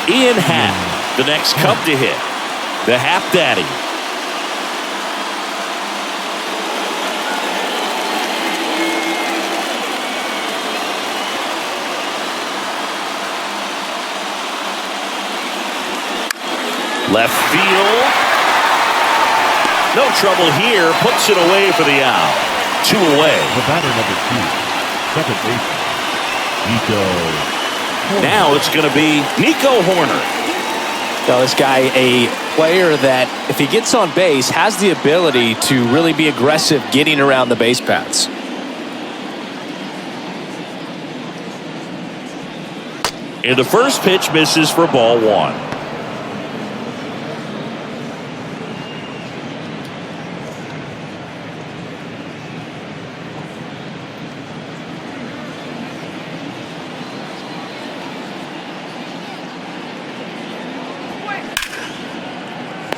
8. Ian Happ, the next Cub to hit. The Happ Daddy. Left field. No trouble here. Puts it away for the out. 2 away. The batter, number 2, second baseman, Nico. Now it's going to be Nico Horner. Now this guy, a player that if he gets on base has the ability to really be aggressive getting around the base paths. And the first pitch misses for ball 1.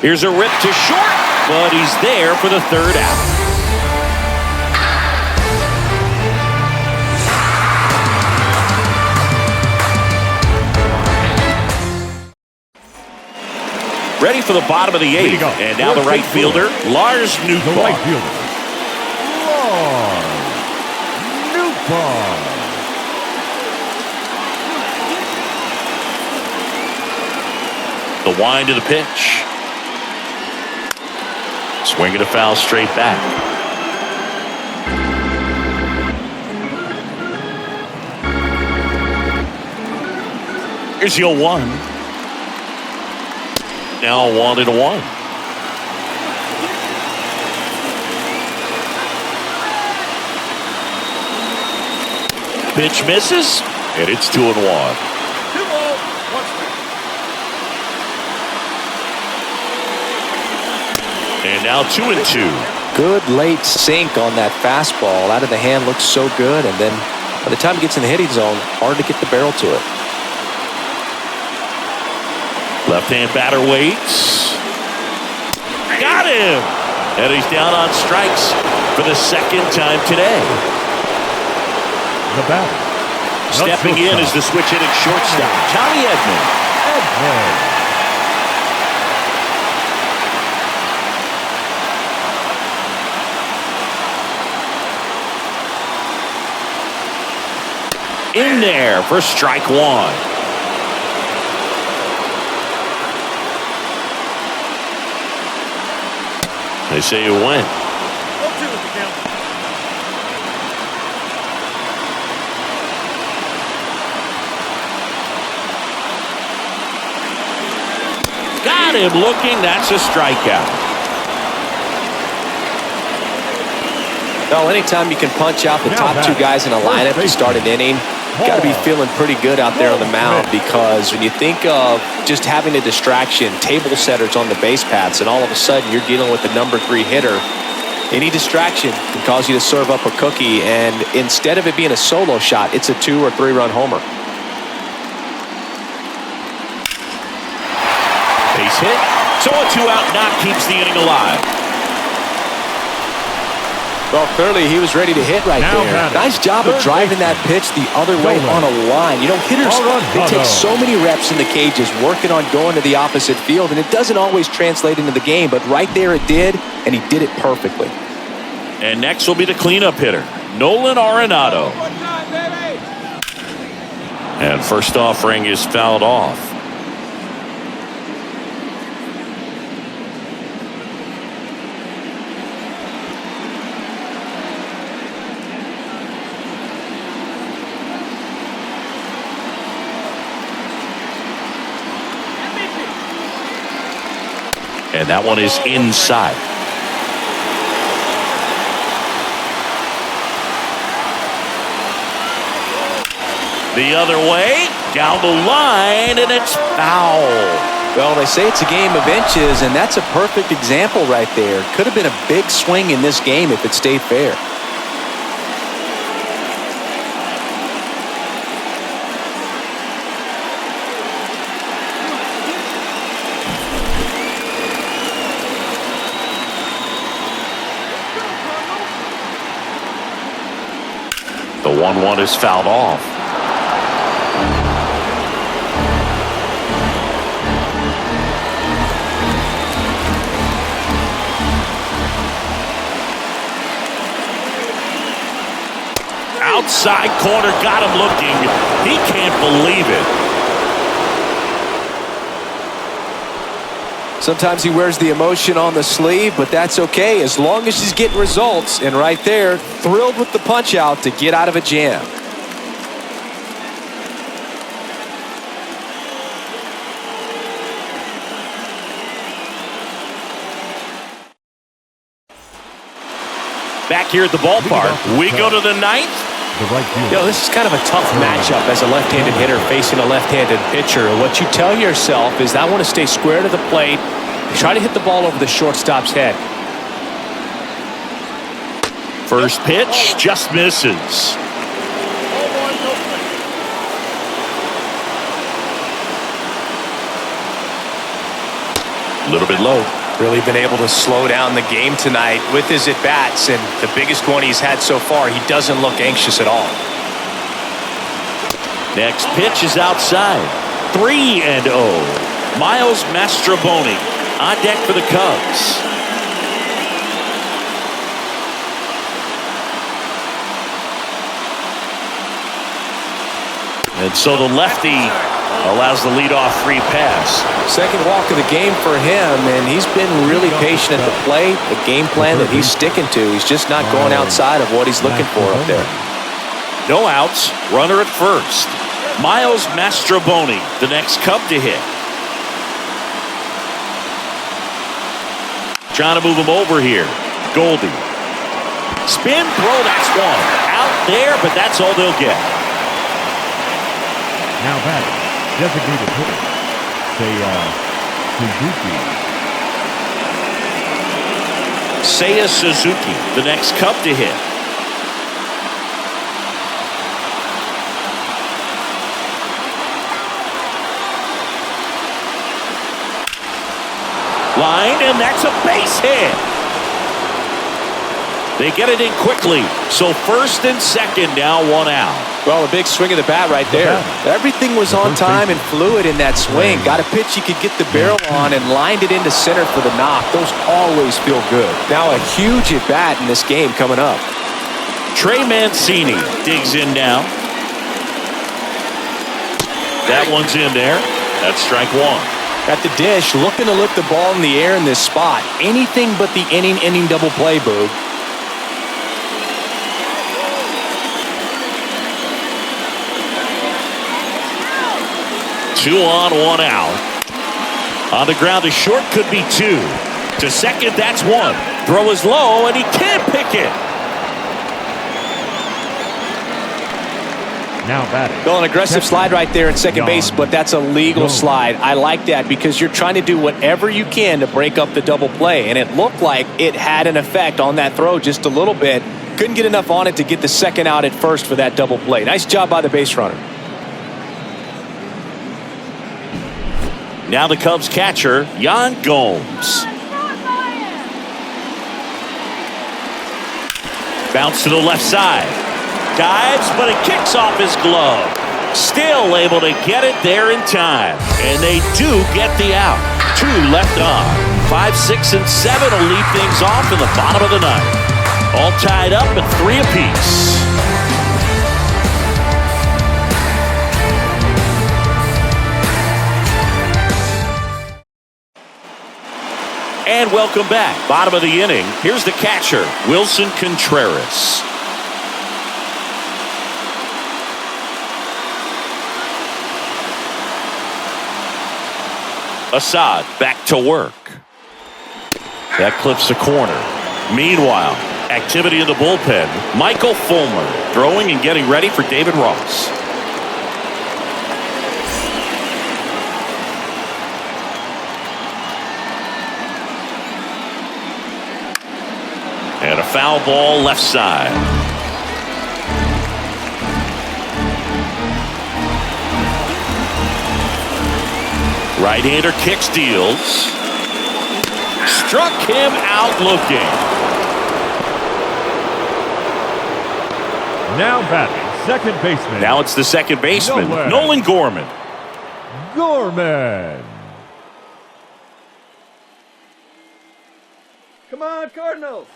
Here's a rip to short, but he's there for the 3rd out. Ready for the bottom of the 8th, and now the right fielder, Lars The Nootbaar. right fielder, Lars Nootbaar. The wind to the pitch. Swinging a foul straight back. Here's the 0-1. Now 1-1. Pitch misses, and it's 2-1. 2 balls, 1 strike. And now 2-2. Good late sink on that fastball. Out of the hand looks so good, and then by the time it gets in the hitting zone, hard to get the barrel to it. Left-hand batter waits. Got him! And he's down on strikes for the 2nd time today. The batter, Stepping in is the switch hitting shortstop, Tommy Edman. in there for strike one. They say it went. 0-2 with the count. Got him looking. That's a strikeout. Well, anytime you can punch out the top two guys in a lineup to start an inning, you got to be feeling pretty good out there on the mound, because when you think of just having a distraction, table setters on the base paths, and all of a sudden you're dealing with the number 3 hitter, any distraction can cause you to serve up a cookie, and instead of it being a solo shot, it's a 2 or 3 run homer. Base hit. So a 2-out knock keeps the inning alive. Well, clearly he was ready to hit right there. Nice job of driving that pitch the other way on a line. You know, hitters, they take so many reps in the cages working on going to the opposite field, and it doesn't always translate into the game, but right there it did, and he did it perfectly. And next will be the cleanup hitter, Nolan Arenado. And first offering is fouled off. And that one is inside. The other way, down the line, and it's foul. Well, they say it's a game of inches, and that's a perfect example right there. Could have been a big swing in this game if it stayed fair. The 1-1 is fouled off. Outside corner, got him looking. He can't believe it. Sometimes he wears the emotion on the sleeve, but that's okay as long as he's getting results. And right there, thrilled with the punch out to get out of a jam. Back here at the ballpark, we go to the ninth. You know, this is kind of a tough matchup as a left-handed hitter facing a left-handed pitcher. What you tell yourself is, I want to stay square to the plate, try to hit the ball over the shortstop's head. First pitch just misses. A little bit low. Really been able to slow down the game tonight with his at-bats, and the biggest one he's had so far, he doesn't look anxious at all. Next pitch is outside. 3-0. Miles Mastrobuoni on deck for the Cubs. And so the lefty allows the leadoff free pass. Second walk of the game for him, and he's been really patient at the plate. The game plan that he's sticking to, he's just not going outside of what he's looking for up there. No outs, runner at first. Miles Mastrobuoni, the next Cub to hit. Trying to move him over here. Goldie. Spin throw, that's one. Out there, but that's all they'll get. Now back, designated hitter, Seiya Suzuki, the next Cub to hit. Line, and that's a base hit. They get it in quickly. So first and second, now 1 out. Well, a big swing of the bat right there. Everything was on time and fluid in that swing. Got a pitch he could get the barrel on and lined it into center for the knock. Those always feel good. Now a huge at bat in this game coming up. Trey Mancini digs in now. That one's in there. That's strike one. At the dish, looking to lift the ball in the air in this spot. Anything but the inning double play, Boog. Two on, one out. On the ground, a short could be two. To second, that's one. Throw is low, and he can't pick it. Now batting. Well, an aggressive slide right there at second base, but that's a legal slide. I like that because you're trying to do whatever you can to break up the double play, and it looked like it had an effect on that throw just a little bit. Couldn't get enough on it to get the second out at first for that double play. Nice job by the base runner. Now the Cubs catcher, Yan Gomes. Bounce to the left side. Dives, but it kicks off his glove. Still able to get it there in time. And they do get the out. Two left on. 5, 6, and 7 will lead things off in the bottom of the ninth. All tied up at 3 apiece. And welcome back. Bottom of the inning. Here's the catcher, Wilson Contreras. Assad back to work. That clips the corner. Meanwhile, activity in the bullpen. Michael Fulmer throwing and getting ready for David Ross. And a foul ball left side. Right-hander kicks, deals. Struck him out looking. Now batting, second baseman. Now it's the second baseman, Nolan Gorman. Gorman. Come on, Cardinals.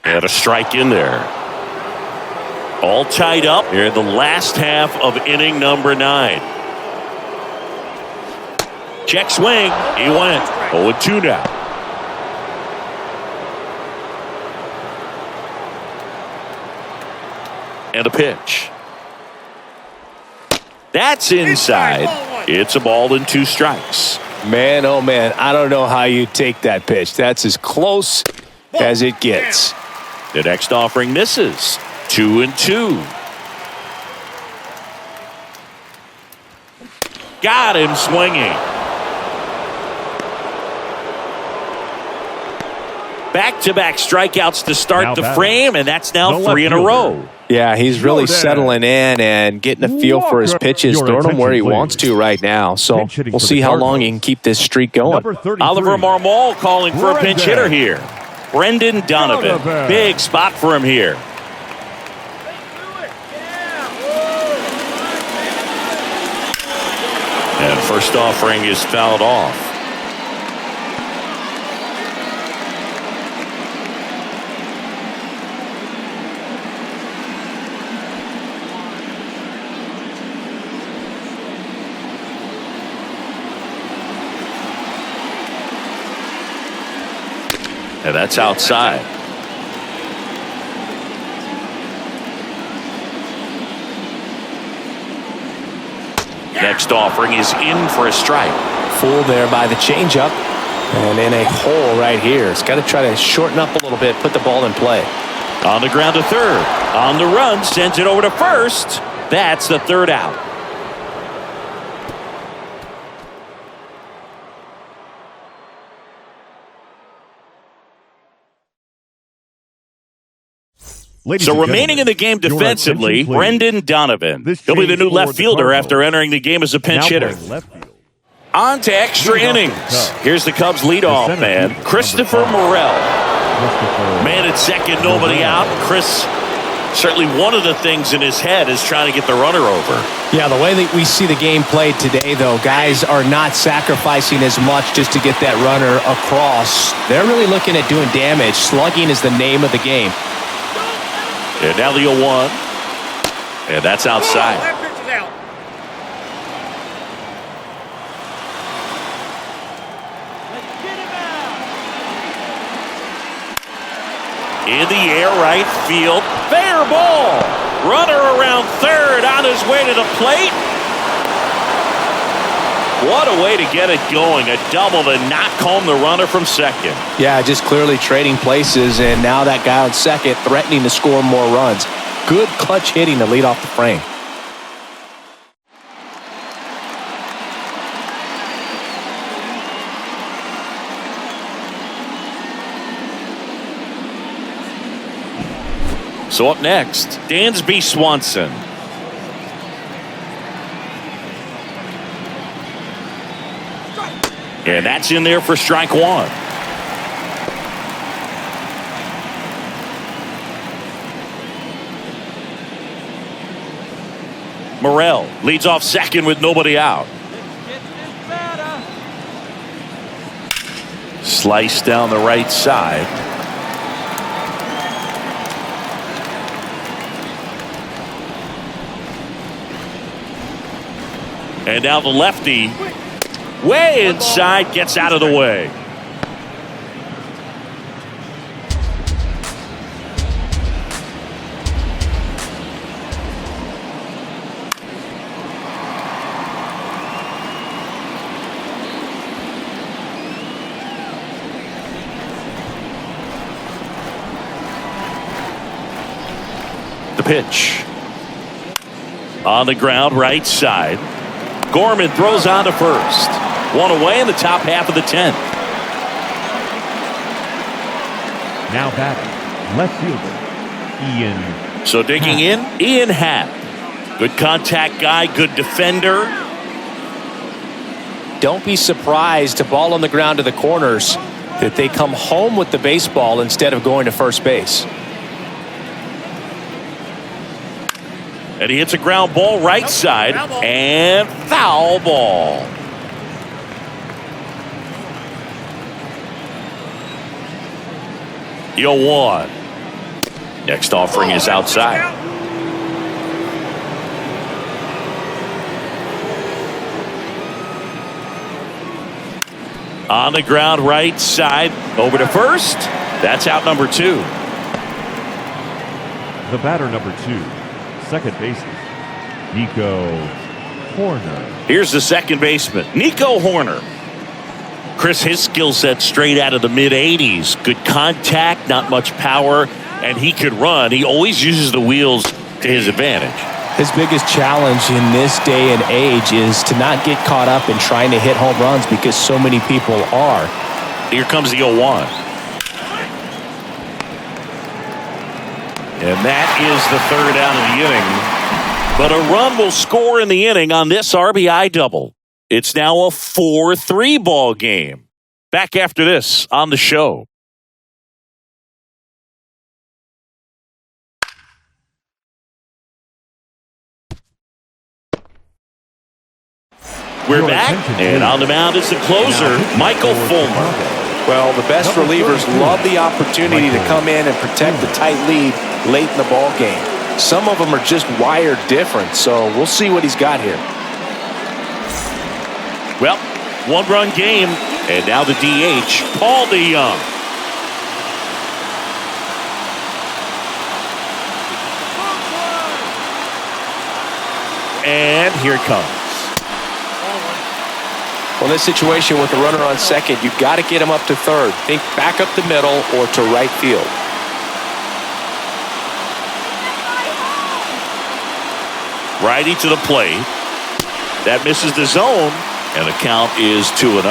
And a strike in there. All tied up here in the last half of inning number 9. Check swing. He went 0-2 now. And a pitch. That's inside. It's a ball and 2 strikes. Man, oh man, I don't know how you take that pitch. That's as close as it gets. The next offering misses. 2-2. Got him swinging. Back-to-back strikeouts to start the frame, and that's now 3 in a row. Yeah, he's really settling in and getting a feel for his pitches, throwing them where he wants to right now. So we'll see how long he can keep this streak going. Oliver Marmol calling for a pinch hitter here. Brendan Donovan. Big spot for him here. And first offering is fouled off. And that's outside. Next offering is in for a strike. Fooled there by the changeup. And in a hole right here. It's got to try to shorten up a little bit, put the ball in play. On the ground to third. On the run, sends it over to first. That's the third out. So remaining in the game defensively, Brendan Donovan. He'll be the new left fielder after entering the game as a pinch hitter. On to extra innings. Here's the Cubs leadoff man, Christopher Morel. Man at second, nobody out. Chris Certainly one of the things in his head is trying to get the runner over. Yeah, the way that we see the game played today, though, guys are not sacrificing as much just to get that runner across. They're really looking at doing damage. Slugging is the name of the game. And now the 0-1. And that's outside. That pitch is out. In the air, right field. Fair ball. Runner around third on his way to the plate. What a way to get it going. A double to knock home the runner from second. Yeah, just clearly trading places, and now that guy on second threatening to score more runs. Good clutch hitting to lead off the frame. So up next, Dansby Swanson. And that's in there for strike one. Morrell leads off second with nobody out. Slice down the right side. And now the lefty, way inside, gets out of the way. The pitch. On the ground, right side. Gorman throws on to first. One away in the top half of the 10th. Now batting, left fielder, Ian. So digging in, Ian Happ. Good contact guy, good defender. Don't be surprised to ball on the ground to the corners that they come home with the baseball instead of going to first base. And he hits a ground ball right side and foul ball. The 0-1. Next offering is outside. On the ground right side. Over to first. That's out number 2. The batter number 2. Second baseman, Nico Horner. Here's the second baseman, Nico Horner. Chris, his skill set straight out of the mid-80s. Good contact, not much power, and he could run. He always uses the wheels to his advantage. His biggest challenge in this day and age is to not get caught up in trying to hit home runs because so many people are. Here comes the 0-1. And that is the third out of the inning. But a run will score in the inning on this RBI double. It's now a 4-3 ball game. Back after this on the show. We're back, and on the mound is the closer, Michael Fulmer. Well, the best relievers love the opportunity to come in and protect the tight lead late in the ball game. Some of them are just wired different, so we'll see what he's got here. Well, one-run game, and now the DH, Paul DeYoung. And here it comes. Well, in this situation with the runner on second, you've got to get him up to third. Think back up the middle or to right field. Righty to the plate. That misses the zone, and the count is 2-0.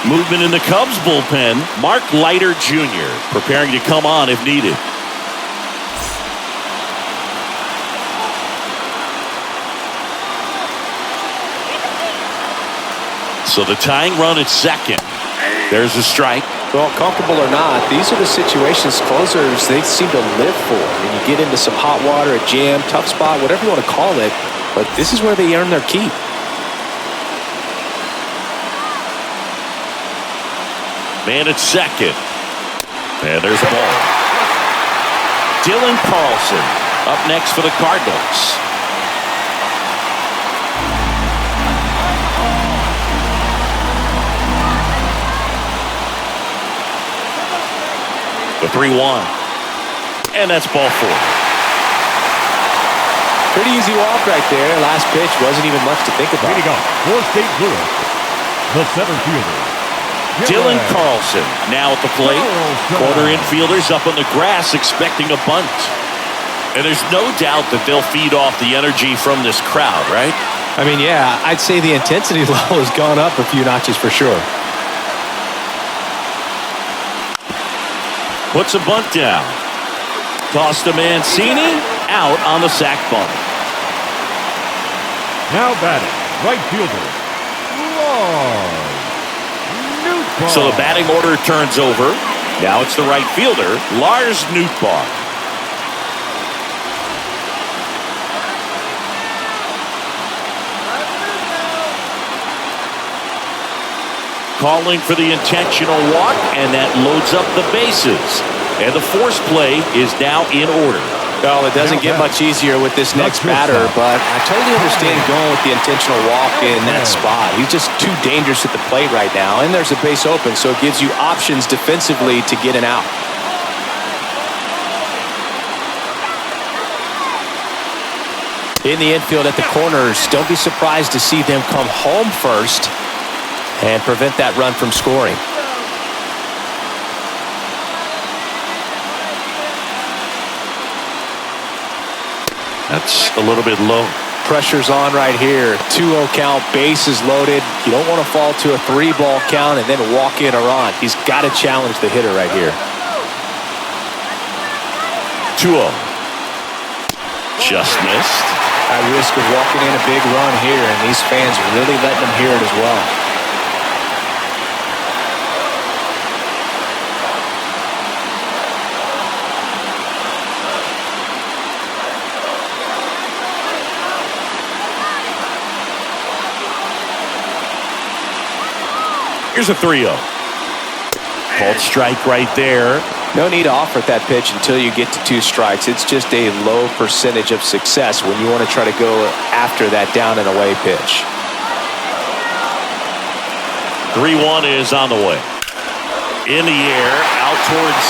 Movement in the Cubs bullpen. Mark Leiter Jr. preparing to come on if needed. So the tying run at second. There's a strike. Well, comfortable or not, these are the situations closers they seem to live for. And you get into some hot water, a jam, tough spot, whatever you want to call it, but this is where they earn their keep. Man at second. And there's the ball. Dylan Carlson up next for the Cardinals. The 3-1. And that's ball 4. Pretty easy walk right there. Last pitch wasn't even much to think about. Leading off for St. Louis, the center fielder, Dylan Carlson now at the plate. Corner infielders up on the grass expecting a bunt. And there's no doubt that they'll feed off the energy from this crowd, right? I mean, yeah, I'd say the intensity level has gone up a few notches for sure. Puts a bunt down. Toss to Mancini. Out on the sac bunt. now batting, right fielder, Lars. So the batting order turns over. Now it's the right fielder, Lars Nootbaar. Calling for the intentional walk, and that loads up the bases. And the force play is now in order. Well, it doesn't get much easier with this next batter, but I totally understand going with the intentional walk in that spot. He's just too dangerous at the plate right now, and there's a base open, so it gives you options defensively to get an out. In the infield at the corners, don't be surprised to see them come home first and prevent that run from scoring. That's a little bit low. Pressure's on right here. 2-0 count, bases loaded. You don't want to fall to a 3-ball count and then walk in or on. He's got to challenge the hitter right here. 2-0. Just missed. At risk of walking in a big run here, and these fans really letting them hear it as well. Here's a 3-0. Called strike right there. No need to offer at that pitch until you get to 2 strikes. It's just a low percentage of success when you want to try to go after that down and away pitch. 3-1 is on the way. In the air, out towards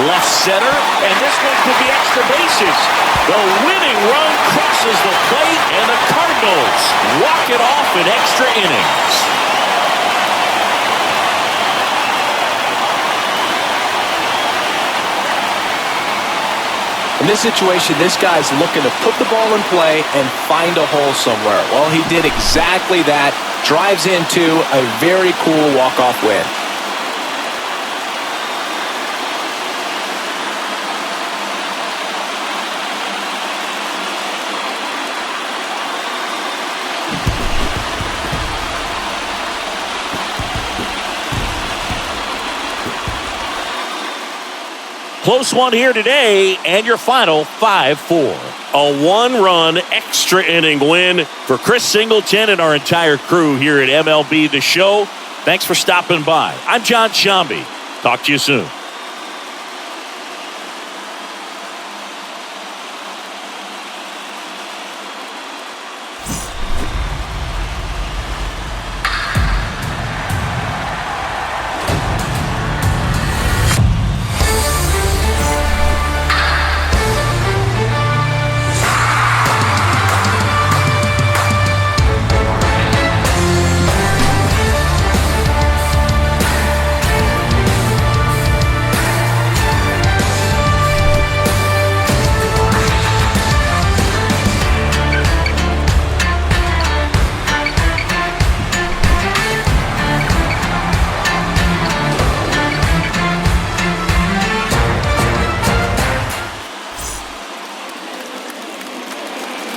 left center, and this one could be extra bases. The winning run crosses the plate, and the Cardinals walk it off in extra innings. In this situation, this guy's looking to put the ball in play and find a hole somewhere. Well, he did exactly that. Drives into a very cool walk-off win. Close one here today, and your final 5-4. A 1-run extra inning win for Chris Singleton and our entire crew here at MLB The Show. Thanks for stopping by. I'm John Shambi. Talk to you soon.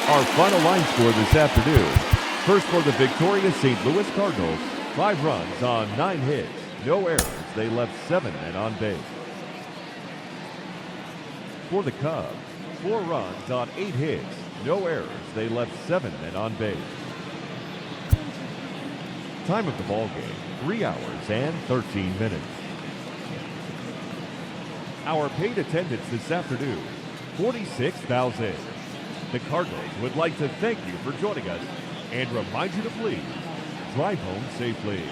Our final line score this afternoon. First for the victorious St. Louis Cardinals, 5 runs on 9 hits, no errors, they left 7 men on base. For the Cubs, 4 runs on 8 hits, no errors, they left 7 men on base. Time of the ball game, 3 hours and 13 minutes. Our paid attendance this afternoon, 46,000. The Cardinals would like to thank you for joining us and remind you to please drive home safely.